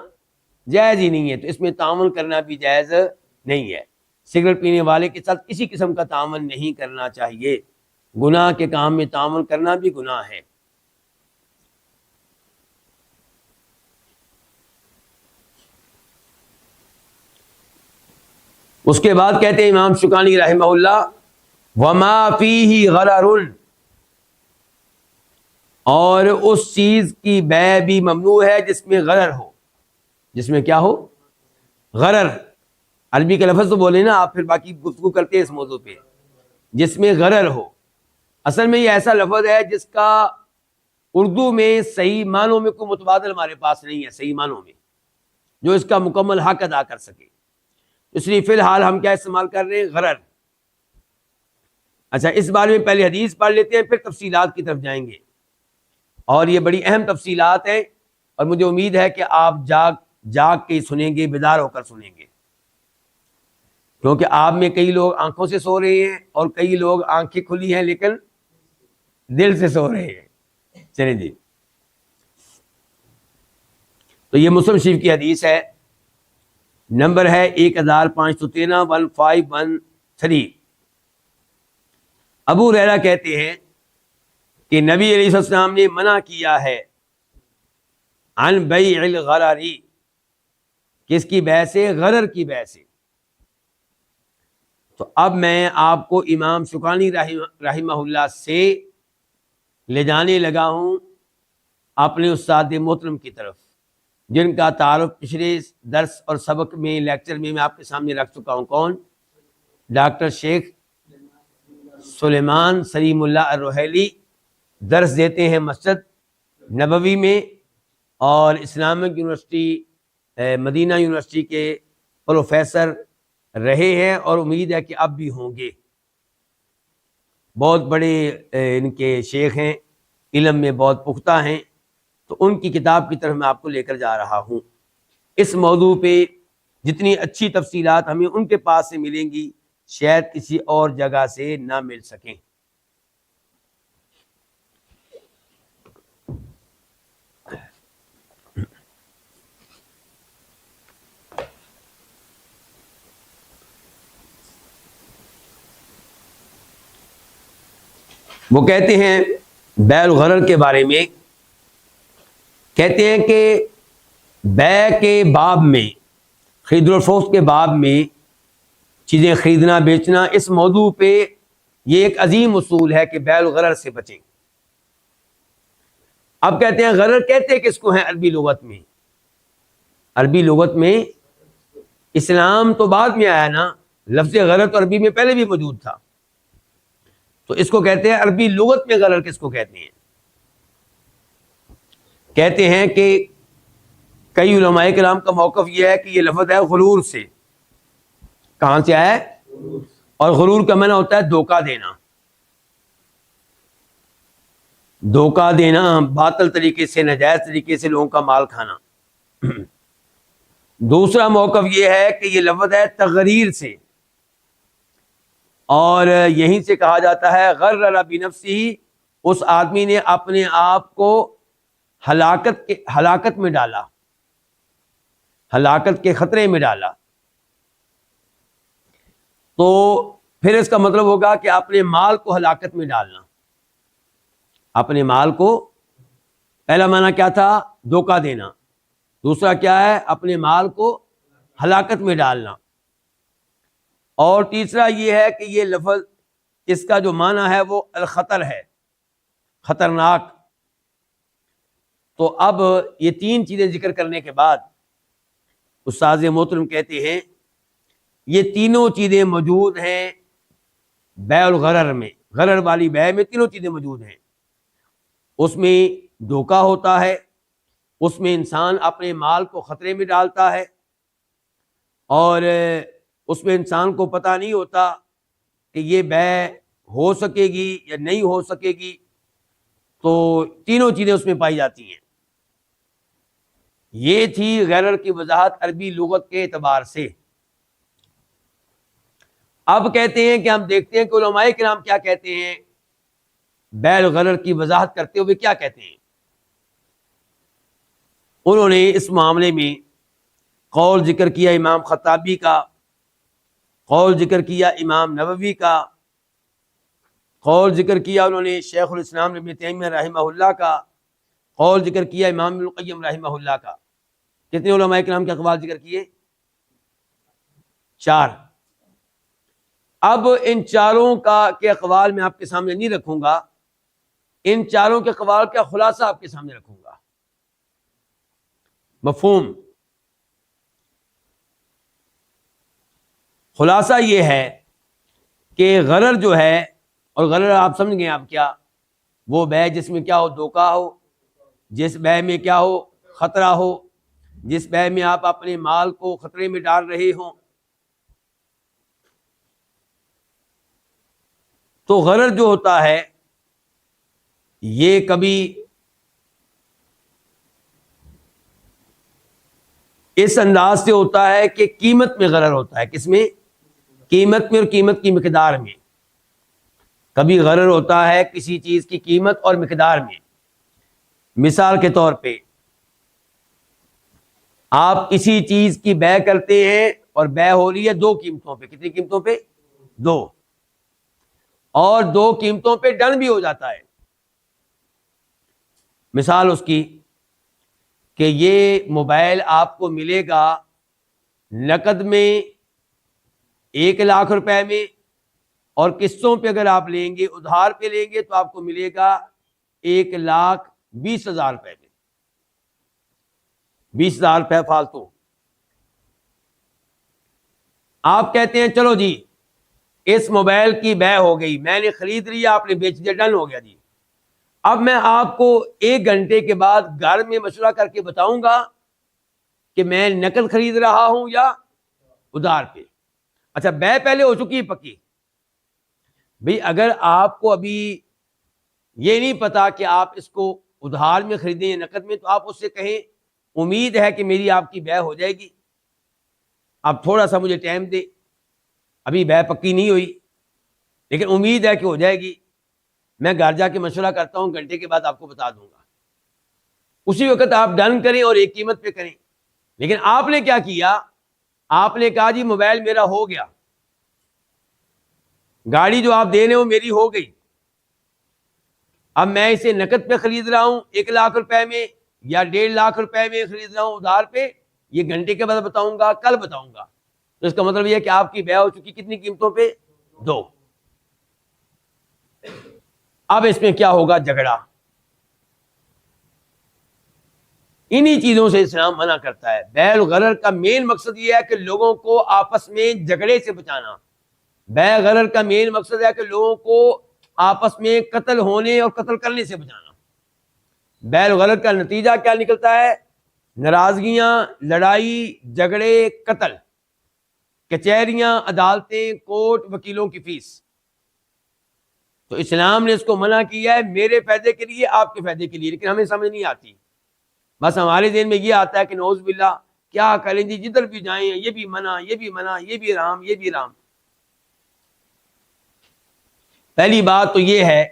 جائز ہی نہیں ہے، تو اس میں تعاون کرنا بھی جائز نہیں ہے. سگریٹ پینے والے کے ساتھ کسی قسم کا تعاون نہیں کرنا چاہیے. گناہ کے کام میں تعاون کرنا بھی گناہ ہے. اس کے بعد کہتے ہیں امام شوکانی رحمہ اللہ، وما فیہ غرر، اور اس چیز کی بیع بھی ممنوع ہے جس میں غرر ہو. جس میں کیا ہو؟ غرر. عربی کا لفظ تو بولے نا آپ، پھر باقی گفتگو کرتے ہیں اس موضوع پہ. جس میں غرر ہو، اصل میں یہ ایسا لفظ ہے جس کا اردو میں صحیح معنوں میں کوئی متبادل ہمارے پاس نہیں ہے، صحیح معنوں میں جو اس کا مکمل حق ادا کر سکے. اس لیے فی الحال ہم کیا استعمال کر رہے ہیں؟ غرر. اچھا، اس بارے میں پہلے حدیث پڑھ لیتے ہیں، پھر تفصیلات کی طرف جائیں گے. اور یہ بڑی اہم تفصیلات ہیں، اور مجھے امید ہے کہ آپ جاگ کے سنیں گے، بیدار ہو کر سنیں گے. کیونکہ آپ میں کئی لوگ آنکھوں سے سو رہے ہیں اور کئی لوگ آنکھیں کھلی ہیں لیکن دل سے سو رہے ہیں. چلیں جی. تو یہ مسلم شریف کی حدیث ہے، نمبر ہے 1513 1513۔ ابو ہریرہ کہتے ہیں کہ نبی علیہ السلام نے منع کیا ہے عن بیع الغرری، کس کی بیع سے؟ غرر کی بیع سے۔ تو اب میں آپ کو امام شوکانی رحمہ اللہ سے لے جانے لگا ہوں اپنے استاد محترم کی طرف، جن کا تعارف پچھلے درس اور سبق میں لیکچر میں آپ کے سامنے رکھ چکا ہوں۔ کون؟ ڈاکٹر شیخ سلیمان سلیم اللہ الروحیلی، درس دیتے ہیں مسجد نبوی میں، اور اسلامک یونیورسٹی مدینہ یونیورسٹی کے پروفیسر رہے ہیں اور امید ہے کہ اب بھی ہوں گے۔ بہت بڑے ان کے شیخ ہیں، علم میں بہت پختہ ہیں، تو ان کی کتاب کی طرف میں آپ کو لے کر جا رہا ہوں۔ اس موضوع پہ جتنی اچھی تفصیلات ہمیں ان کے پاس سے ملیں گی شاید کسی اور جگہ سے نہ مل سکیں۔ وہ کہتے ہیں بیع الغرر کے بارے میں، کہتے ہیں کہ بیع کے باب میں، خرید و فروخت کے باب میں، چیزیں خریدنا بیچنا، اس موضوع پہ یہ ایک عظیم اصول ہے کہ بیع الغرر سے بچیں۔ اب کہتے ہیں غرر کہتے کس کو ہیں عربی لغت میں؟ عربی لغت میں، اسلام تو بعد میں آیا نا، لفظ غرر تو عربی میں پہلے بھی موجود تھا، تو اس کو کہتے ہیں عربی لغت میں غرر کس کو کہتے ہیں؟ کہتے ہیں کہ کئی علماء کرام کا موقف یہ ہے کہ یہ لفظ ہے غرور سے۔ کہاں سے آیا ہے؟ اور غرور کا معنی ہوتا ہے دھوکہ دینا، دھوکہ دینا، باطل طریقے سے، ناجائز طریقے سے لوگوں کا مال کھانا۔ دوسرا موقف یہ ہے کہ یہ لفظ ہے تغریر سے، اور یہیں سے کہا جاتا ہے غرر بنفسہ، اس آدمی نے اپنے آپ کو ہلاکت میں ڈالا، ہلاکت کے خطرے میں ڈالا۔ تو پھر اس کا مطلب ہوگا کہ اپنے مال کو ہلاکت میں ڈالنا۔ اپنے مال کو، پہلا معنی کیا تھا؟ دھوکہ دینا، دوسرا کیا ہے؟ اپنے مال کو ہلاکت میں ڈالنا، اور تیسرا یہ ہے کہ یہ لفظ، اس کا جو معنی ہے وہ الخطر ہے، خطرناک۔ تو اب یہ تین چیزیں ذکر کرنے کے بعد استاد محترم کہتے ہیں یہ تینوں چیزیں موجود ہیں بیع الغرر میں، غرر والی بیع میں تینوں چیزیں موجود ہیں۔ اس میں دھوکہ ہوتا ہے، اس میں انسان اپنے مال کو خطرے میں ڈالتا ہے، اور اس میں انسان کو پتہ نہیں ہوتا کہ یہ بیع ہو سکے گی یا نہیں ہو سکے گی۔ تو تینوں چیزیں اس میں پائی جاتی ہیں۔ یہ تھی غرر کی وضاحت عربی لغت کے اعتبار سے۔ اب کہتے ہیں کہ ہم دیکھتے ہیں کہ علماء کرام کیا کہتے ہیں بیع الغرر کی وضاحت کرتے ہوئے، کیا کہتے ہیں؟ انہوں نے اس معاملے میں قول ذکر کیا امام خطابی کا، قول ذکر کیا امام نووی کا، قول ذکر کیا انہوں نے شیخ الاسلام ابن تیمیہ رحمہ اللہ کا، قول ذکر کیا امام ابن القیم رحمہ اللہ کا۔ کتنے علماء کرام کے اقوال ذکر کیے؟ 4۔ اب ان چاروں کے اقوال میں آپ کے سامنے نہیں رکھوں گا، ان چاروں کے اقوال کا خلاصہ آپ کے سامنے رکھوں گا۔ مفہوم؟ خلاصہ یہ ہے کہ غرر جو ہے، اور غرر آپ سمجھ گئے آپ کیا، وہ بیع جس میں کیا ہو؟ دھوکہ ہو، جس بیع میں کیا ہو؟ خطرہ ہو، جس بیع میں آپ اپنے مال کو خطرے میں ڈال رہے ہوں۔ تو غرر جو ہوتا ہے یہ کبھی اس انداز سے ہوتا ہے کہ قیمت میں غرر ہوتا ہے۔ کس میں؟ قیمت میں، اور قیمت کی مقدار میں۔ کبھی غرر ہوتا ہے کسی چیز کی قیمت اور مقدار میں۔ مثال کے طور پہ آپ کسی چیز کی بے کرتے ہیں اور بے ہو رہی ہے دو قیمتوں پہ. کتنی قیمتوں پہ؟ دو. اور دو قیمتوں پہ ڈن بھی ہو جاتا ہے. مثال اس کی کہ یہ موبائل آپ کو ملے گا نقد میں 1,00,000 روپے میں، اور قسطوں پہ اگر آپ لیں گے، ادھار پہ لیں گے، تو آپ کو ملے گا 1,20,000 روپے میں. 20,000 روپے فالتو. آپ کہتے ہیں چلو جی اس موبائل کی بے ہو گئی، میں نے خرید لیا، آپ نے بیچ دیا، ڈن ہو گیا جی. اب میں آپ کو 1 گھنٹے کے بعد گھر میں مشورہ کر کے بتاؤں گا کہ میں نقد خرید رہا ہوں یا ادھار پہ. اچھا بے پہلے ہو چکی ہے پکی. بھئی اگر آپ کو ابھی یہ نہیں پتا کہ آپ اس کو ادھار میں خریدیں یا نقد میں، تو آپ اس سے کہیں امید ہے کہ میری آپ کی بے ہو جائے گی، آپ تھوڑا سا مجھے ٹائم دے، ابھی بے پکی نہیں ہوئی لیکن امید ہے کہ ہو جائے گی، میں گھر جا کے مشورہ کرتا ہوں، گھنٹے کے بعد آپ کو بتا دوں گا. اسی وقت آپ ڈن کریں اور ایک قیمت پہ کریں. لیکن آپ نے کیا کیا؟ آپ نے کہا جی موبائل میرا ہو گیا، گاڑی جو آپ دے رہے ہو میری ہو گئی، اب میں اسے نقد پہ خرید رہا ہوں 1,00,000 روپے میں یا 1,50,000 روپے میں خرید رہا ہوں ادھار پہ، یہ گھنٹے کے بعد بتاؤں گا، کل بتاؤں گا. تو اس کا مطلب یہ ہے کہ آپ کی بے ہو چکی کتنی قیمتوں پہ؟ 2. اب اس میں کیا ہوگا؟ جھگڑا. انہی چیزوں سے اسلام منع کرتا ہے. بیع الغرر کا مین مقصد یہ ہے کہ لوگوں کو آپس میں جھگڑے سے بچانا. بیع غرر کا مین مقصد ہے کہ لوگوں کو آپس میں قتل ہونے اور قتل کرنے سے بچانا. بیع الغرر کا نتیجہ کیا نکلتا ہے؟ ناراضگیاں، لڑائی، جھگڑے، قتل، کچہریاں، عدالتیں، کورٹ، وکیلوں کی فیس. تو اسلام نے اس کو منع کیا ہے میرے فائدے کے لیے، آپ کے فائدے کے لیے. لیکن ہمیں سمجھ نہیں آتی، بس ہمارے ذہن میں یہ آتا ہے کہ نعوذ باللہ کیا کریں جی، جدھر بھی جائیں یہ بھی منع، یہ بھی منع، یہ بھی حرام، یہ بھی حرام. پہلی بات تو یہ ہے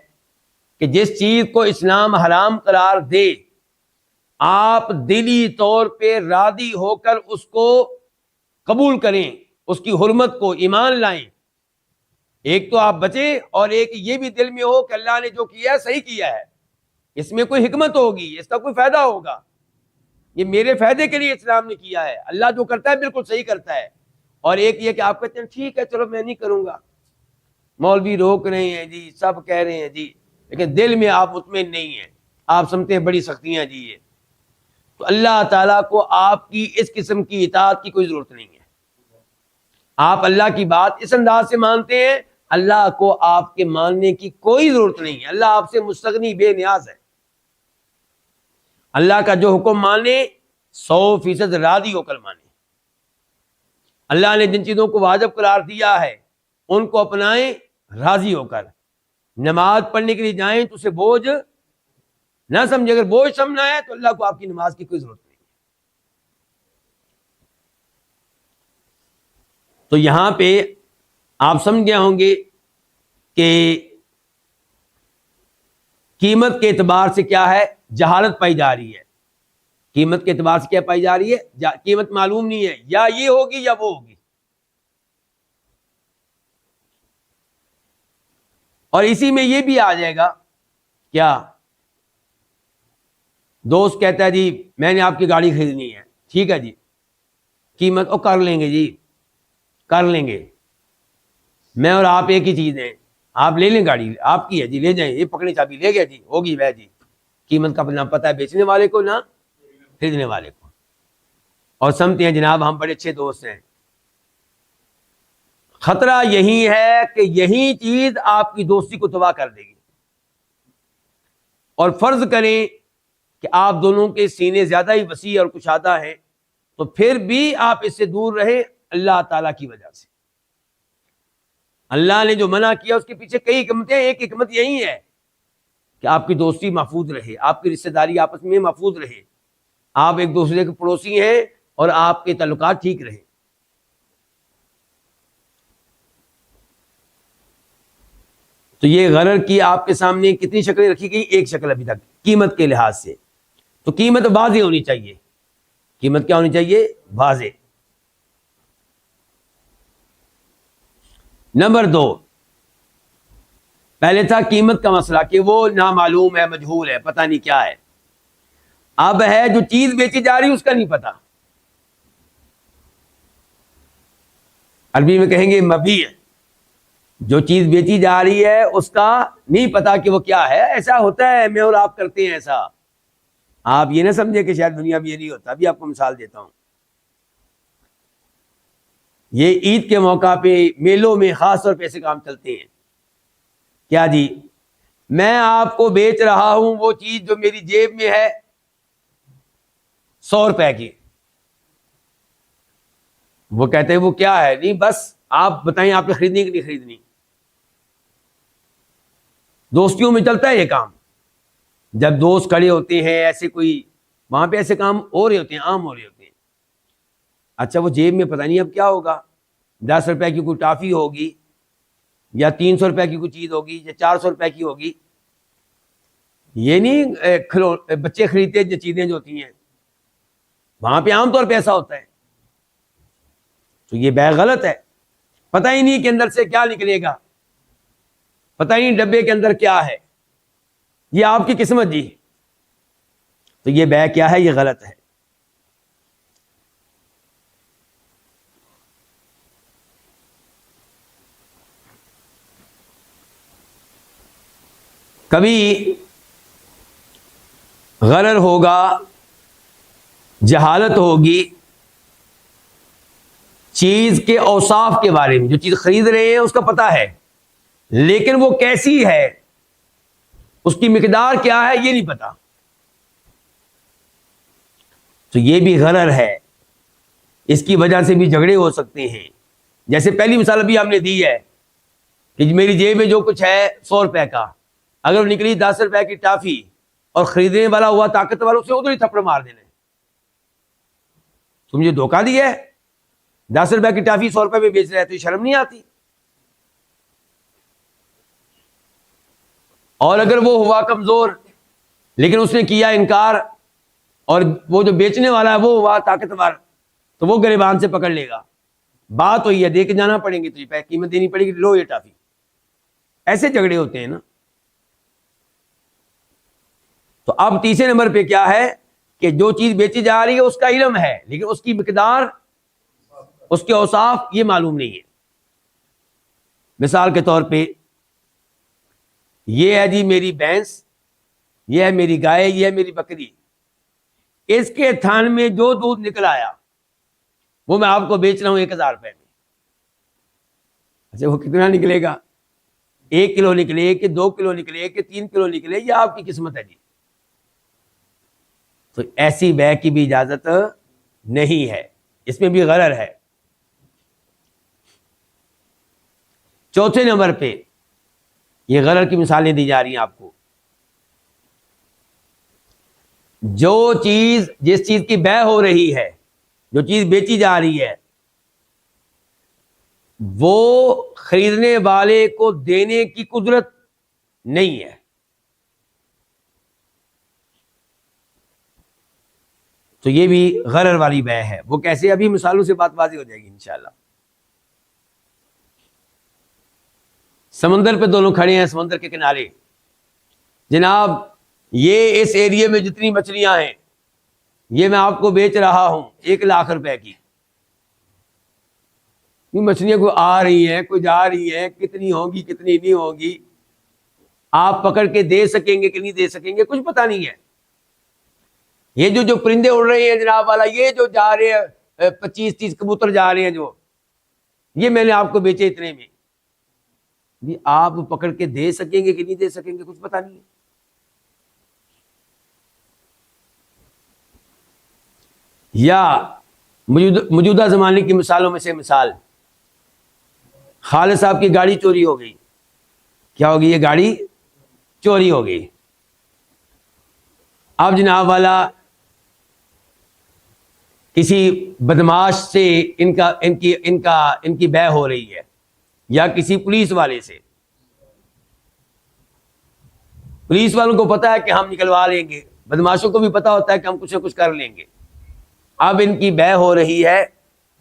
کہ جس چیز کو اسلام حرام قرار دے، آپ دلی طور پہ راضی ہو کر اس کو قبول کریں، اس کی حرمت کو ایمان لائیں. ایک تو آپ بچیں، اور ایک یہ بھی دل میں ہو کہ اللہ نے جو کیا ہے صحیح کیا ہے، اس میں کوئی حکمت ہوگی، اس کا کوئی فائدہ ہوگا، یہ میرے فائدے کے لیے اسلام نے کیا ہے، اللہ جو کرتا ہے بالکل صحیح کرتا ہے. اور ایک یہ کہ آپ کہتے ہیں ٹھیک ہے چلو میں نہیں کروں گا، مولوی روک رہے ہیں جی، سب کہہ رہے ہیں جی، لیکن دل میں آپ مطمئن نہیں ہیں، آپ سمجھتے ہیں بڑی سختیاں جی یہ. تو اللہ تعالیٰ کو آپ کی اس قسم کی اطاعت کی کوئی ضرورت نہیں ہے. آپ اللہ کی بات اس انداز سے مانتے ہیں، اللہ کو آپ کے ماننے کی کوئی ضرورت نہیں ہے. اللہ آپ سے مستغنی، بے نیاز ہے. اللہ کا جو حکم مانے 100% راضی ہو کر مانے. اللہ نے جن چیزوں کو واجب قرار دیا ہے ان کو اپنائیں راضی ہو کر. نماز پڑھنے کے لیے جائیں تو اسے بوجھ نہ سمجھے. اگر بوجھ سمجھنا ہے تو اللہ کو آپ کی نماز کی کوئی ضرورت نہیں. تو یہاں پہ آپ سمجھ گئے ہوں گے کہ قیمت کے اعتبار سے کیا ہے، جہالت پائی جا رہی ہے. قیمت کے اعتبار سے کیا پائی جا رہی ہے؟ قیمت معلوم نہیں ہے، یا یہ ہوگی یا وہ ہوگی. اور اسی میں یہ بھی آ جائے گا، کیا دوست کہتا ہے جی میں نے آپ کی گاڑی خریدنی ہے، ٹھیک ہے جی قیمت او کر لیں گے جی، کر لیں گے، میں اور آپ ایک ہی چیز ہیں، آپ لے لیں گاڑی، آپ کی ہے جی، لے جائیں، یہ پکڑے چابی لے گیا جی، ہوگی بھائی جی. قیمت کا نہ پتہ ہے بیچنے والے کو نہ خریدنے والے کو، اور سمجھتے ہیں جناب ہم بڑے اچھے دوست ہیں. خطرہ یہی ہے کہ یہی چیز آپ کی دوستی کو تباہ کر دے گی. اور فرض کریں کہ آپ دونوں کے سینے زیادہ ہی وسیع اور کشادہ ہیں، تو پھر بھی آپ اس سے دور رہیں اللہ تعالیٰ کی وجہ سے. اللہ نے جو منع کیا اس کے پیچھے کئی حکمتیں، ایک حکمت یہی ہے کہ آپ کی دوستی محفوظ رہے، آپ کی رشتہ داری آپس میں محفوظ رہے، آپ ایک دوسرے کے پڑوسی ہیں اور آپ کے تعلقات ٹھیک رہے. تو یہ غرر کی آپ کے سامنے کتنی شکلیں رکھی گئی؟ ایک شکل ابھی تک قیمت کے لحاظ سے. تو قیمت واضح ہونی چاہیے. قیمت کیا ہونی چاہیے؟ واضح. نمبر 2، پہلے تھا قیمت کا مسئلہ کہ وہ نامعلوم ہے، مجہول ہے، پتہ نہیں کیا ہے. اب ہے جو چیز بیچی جا رہی ہے اس کا نہیں پتا. عربی میں کہیں گے مبیع، جو چیز بیچی جا رہی ہے اس کا نہیں پتا کہ وہ کیا ہے. ایسا ہوتا ہے، میں اور آپ کرتے ہیں ایسا. آپ یہ نہ سمجھے کہ شاید دنیا میں یہ نہیں ہوتا. ابھی آپ کو مثال دیتا ہوں. یہ عید کے موقع پہ میلوں میں خاص طور پہ ایسے کام چلتے ہیں. کیا جی، میں آپ کو بیچ رہا ہوں وہ چیز جو میری جیب میں ہے 100 روپے کی. وہ کہتے ہیں وہ کیا ہے؟ نہیں بس آپ بتائیں آپ نے خریدنی کہ نہیں خریدنی. دوستیوں میں چلتا ہے یہ کام. جب دوست کھڑے ہوتے ہیں ایسے کوئی، وہاں پہ ایسے کام ہو رہے ہوتے ہیں، عام ہو رہے ہوتے ہیں. اچھا وہ جیب میں پتہ نہیں اب کیا ہوگا. 10 روپے کی کوئی ٹافی ہوگی، یا 300 روپے کی کوئی چیز ہوگی، یا 400 روپے کی ہوگی. یہ نہیں بچے خریدتے جو چیزیں جو ہوتی ہیں، وہاں پہ عام طور پہ ایسا ہوتا ہے. تو یہ بیع غلط ہے. پتہ ہی نہیں کہ اندر سے کیا نکلے گا، پتہ ہی نہیں ڈبے کے اندر کیا ہے. یہ آپ کی قسمت جی. تو یہ بیع کیا ہے؟ یہ غلط ہے. کبھی غرر ہوگا، جہالت ہوگی چیز کے اوصاف کے بارے میں. جو چیز خرید رہے ہیں اس کا پتہ ہے، لیکن وہ کیسی ہے، اس کی مقدار کیا ہے، یہ نہیں پتا. تو یہ بھی غرر ہے. اس کی وجہ سے بھی جھگڑے ہو سکتے ہیں. جیسے پہلی مثال ابھی ہم نے دی ہے کہ میری جیب میں جو کچھ ہے 100 روپے کا، اگر وہ نکلی 10 روپے کی ٹافی اور خریدنے والا ہوا طاقتور، اسے ادھر ہی تھپڑ مار دینا. تم مجھے دھوکہ دیا ہے. 10 روپے کی ٹافی 100 روپے میں بیچ رہے تو شرم نہیں آتی؟ اور اگر وہ ہوا کمزور لیکن اس نے کیا انکار، اور وہ جو بیچنے والا ہے وہ ہوا طاقتور، تو وہ گریبان سے پکڑ لے گا. بات ہوئی ہے، دے کے جانا پڑیں گے، تو قیمت دینی پڑے گی، لو یہ ٹافی. ایسے جھگڑے ہوتے ہیں نا. تو اب تیسرے نمبر پہ کیا ہے کہ جو چیز بیچی جا رہی ہے اس کا علم ہے، لیکن اس کی مقدار، اس کے اوصاف یہ معلوم نہیں ہے. مثال کے طور پہ یہ ہے جی میری بھینس، یہ ہے میری گائے، یہ ہے میری بکری. اس کے تھان میں جو دودھ نکل آیا وہ میں آپ کو بیچ رہا ہوں 1000 روپے میں. اچھا وہ کتنا نکلے گا؟ 1 کلو نکلے کہ 2 کلو نکلے کہ 3 کلو نکلے، یہ آپ کی قسمت ہے جی. تو ایسی بیع کی بھی اجازت نہیں ہے، اس میں بھی غرر ہے. چوتھے نمبر پہ یہ غرر کی مثالیں دی جا رہی ہیں آپ کو. جو چیز، جس چیز کی بیع ہو رہی ہے، جو چیز بیچی جا رہی ہے، وہ خریدنے والے کو دینے کی قدرت نہیں ہے. تو یہ بھی غرر والی بیع ہے. وہ کیسے؟ ابھی مثالوں سے بات واضح ہو جائے گی انشاءاللہ. سمندر پہ دونوں کھڑے ہیں، سمندر کے کنارے. جناب یہ اس ایریے میں جتنی مچھلیاں ہیں یہ میں آپ کو بیچ رہا ہوں 1,00,000 روپے کی. یہ مچھلیاں کوئی آ رہی ہیں، کوئی جا رہی ہیں، کتنی ہوگی کتنی نہیں ہوگی، آپ پکڑ کے دے سکیں گے کہ نہیں دے سکیں گے، کچھ پتہ نہیں ہے. یہ جو پرندے اڑ رہے ہیں جناب والا، یہ جو جا رہے ہیں 25-30 کبوتر جا رہے ہیں، جو یہ میں نے آپ کو بیچے اتنے میں، آپ پکڑ کے دے سکیں گے کہ نہیں دے سکیں گے، کچھ پتہ نہیں ہے. یا موجودہ زمانے کی مثالوں میں سے مثال، خالد صاحب کی گاڑی چوری ہو گئی. کیا ہوگی؟ یہ گاڑی چوری ہو گئی. اب جناب والا کسی بدماش سے ان کی بیع ہو رہی ہے، یا کسی پولیس والے سے. پولیس والوں کو پتا ہے کہ ہم نکلوا لیں گے، بدماشوں کو بھی پتا ہوتا ہے کہ ہم کچھ نہ کچھ کر لیں گے. اب ان کی بے ہو رہی ہے،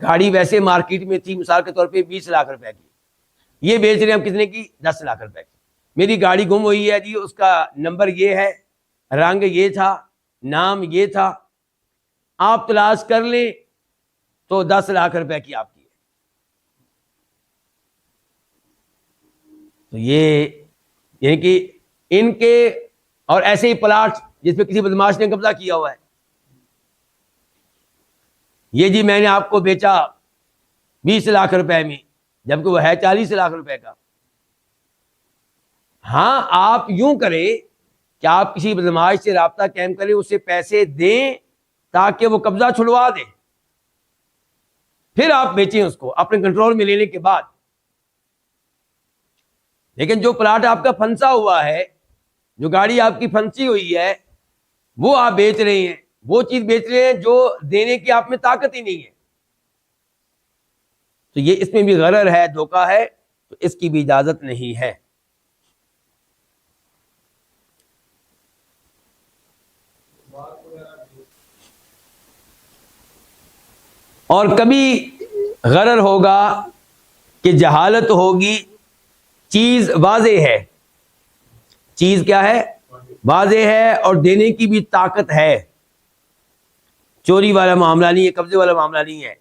گاڑی ویسے مارکیٹ میں تھی مثال کے طور پہ 20 لاکھ روپے کی، یہ بیچ رہے ہیں ہم کتنے کی؟ 10 لاکھ روپے کی۔ میری گاڑی گم ہوئی ہے جی، اس کا نمبر یہ ہے، رنگ یہ تھا، نام یہ تھا، آپ تلاش کر لیں تو 10 لاکھ روپے کی آپ کی ہے۔ تو یہ یعنی کہ ان کے اور ایسے ہی پلاٹ جس پہ کسی بدماش نے قبضہ کیا ہوا ہے، یہ جی میں نے آپ کو بیچا 20 لاکھ روپے میں، جبکہ وہ ہے 40 لاکھ روپے کا۔ ہاں آپ یوں کریں کہ آپ کسی بدماش سے رابطہ قائم کریں، اسے پیسے دیں تاکہ وہ قبضہ چھڑوا دے، پھر آپ بیچیں اس کو اپنے کنٹرول میں لینے کے بعد۔ لیکن جو پلاٹ آپ کا پھنسا ہوا ہے، جو گاڑی آپ کی پھنسی ہوئی ہے، وہ آپ بیچ رہے ہیں، وہ چیز بیچ رہے ہیں جو دینے کی آپ میں طاقت ہی نہیں ہے، تو یہ اس میں بھی غرر ہے، دھوکہ ہے، تو اس کی بھی اجازت نہیں ہے۔ اور کبھی غرر ہوگا کہ جہالت ہوگی، چیز واضح ہے، چیز کیا ہے؟ واضح ہے، اور دینے کی بھی طاقت ہے، چوری والا معاملہ نہیں ہے، قبضے والا معاملہ نہیں ہے،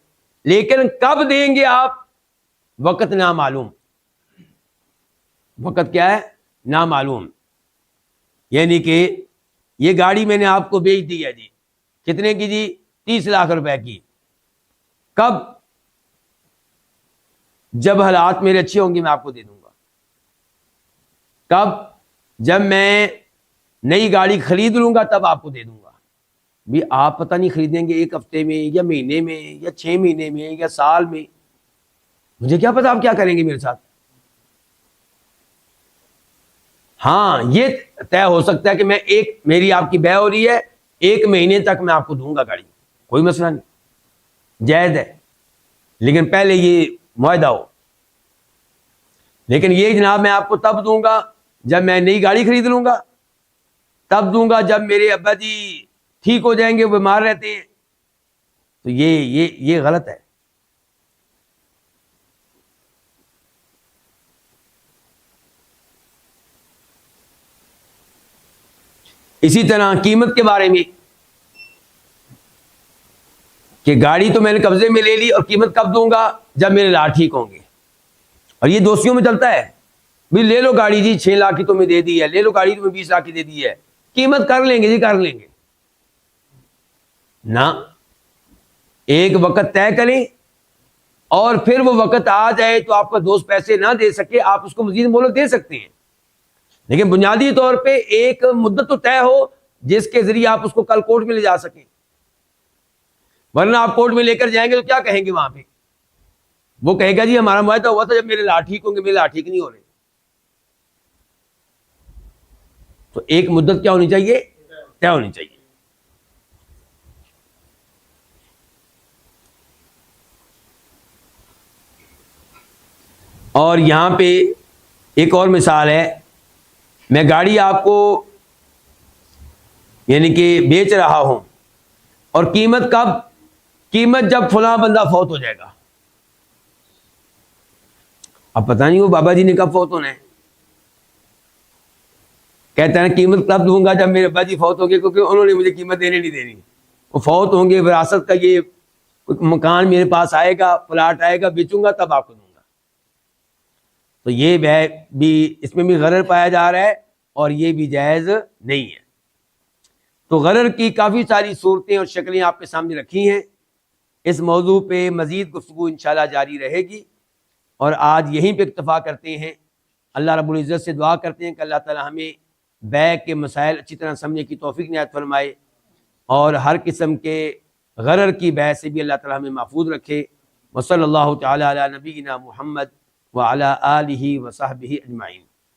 لیکن کب دیں گے آپ؟ وقت نامعلوم۔ وقت کیا ہے؟ نامعلوم۔ یعنی کہ یہ گاڑی میں نے آپ کو بیچ دی ہے جی، کتنے کی جی؟ 30 لاکھ روپے کی۔ کب؟ جب حالات میرے اچھے ہوں گے میں آپ کو دے دوں گا۔ کب؟ جب میں نئی گاڑی خرید لوں گا تب آپ کو دے دوں گا۔ بھی آپ پتہ نہیں خریدیں گے 1 ہفتے میں یا مہینے میں یا 6 مہینے میں یا سال میں، مجھے کیا پتا آپ کیا کریں گے میرے ساتھ۔ ہاں یہ طے ہو سکتا ہے کہ میں میری آپ کی بے ہو رہی ہے، 1 مہینے تک میں آپ کو دوں گا گاڑی، کوئی مسئلہ نہیں، جائز ہے، لیکن پہلے یہ معاہدہ ہو۔ لیکن یہ جناب میں آپ کو تب دوں گا جب میں نئی گاڑی خرید لوں گا، تب دوں گا جب میرے ابا جی ٹھیک ہو جائیں گے، وہ بیمار رہتے ہیں، تو یہ غلط ہے۔ اسی طرح قیمت کے بارے میں کہ گاڑی تو میں نے قبضے میں لے لی اور قیمت کب دوں گا؟ جب میرے لاٹ ٹھیک ہوں گے، اور یہ دوستیوں میں چلتا ہے، بھی لے لو گاڑی جی 6 لاکھ کی تمہیں دے دی ہے، لے لو گاڑی تمہیں 20 لاکھ کی دے دی ہے، قیمت کر لیں گے جی، کر لیں گے نہ، ایک وقت طے کریں، اور پھر وہ وقت آ جائے تو آپ کا دوست پیسے نہ دے سکے، آپ اس کو مزید مہلت دے سکتے ہیں، لیکن بنیادی طور پہ ایک مدت تو طے ہو جس کے ذریعے آپ اس کو کل کورٹ میں لے جا سکیں، ورنہ آپ کورٹ میں لے کر جائیں گے تو کیا کہیں گے وہاں پہ؟ وہ کہے گا جی ہمارا معاہدہ ہوا تھا جب میرے لاٹ ٹھیک ہوں گے، میرے لاٹ ٹھیک نہیں ہو رہے۔ تو ایک مدت کیا ہونی چاہیے؟ طے ہونی چاہیے۔ اور یہاں پہ ایک اور مثال ہے، میں گاڑی آپ کو یعنی کہ بیچ رہا ہوں، اور قیمت کب؟ قیمت جب فلاں بندہ فوت ہو جائے گا۔ اب پتہ نہیں وہ بابا جی نے کب فوت ہونا ہے، کہتے ہیں قیمت کب دوں گا؟ جب میرے ابا جی فوت ہو گئے، کیونکہ انہوں نے مجھے قیمت دینے نہیں دینی، وہ فوت ہوں گے، وراثت کا یہ مکان میرے پاس آئے گا، پلاٹ آئے گا، بیچوں گا تب آپ کو دوں گا۔ تو یہ بھی اس میں بھی غرر پایا جا رہا ہے، اور یہ بھی جائز نہیں ہے۔ تو غرر کی کافی ساری صورتیں اور شکلیں آپ کے سامنے رکھی ہیں، اس موضوع پہ مزید گفتگو انشاءاللہ جاری رہے گی، اور آج یہیں پہ اکتفا کرتے ہیں۔ اللہ رب العزت سے دعا کرتے ہیں کہ اللہ تعالی ہمیں بے کے مسائل اچھی طرح سمجھنے کی توفیق عنایت فرمائے، اور ہر قسم کے غرر کی بے سے بھی اللہ تعالی ہمیں محفوظ رکھے۔ وصلی اللہ تعالی علی نبینا محمد وعلی آلہ وصحبہ اجمعین۔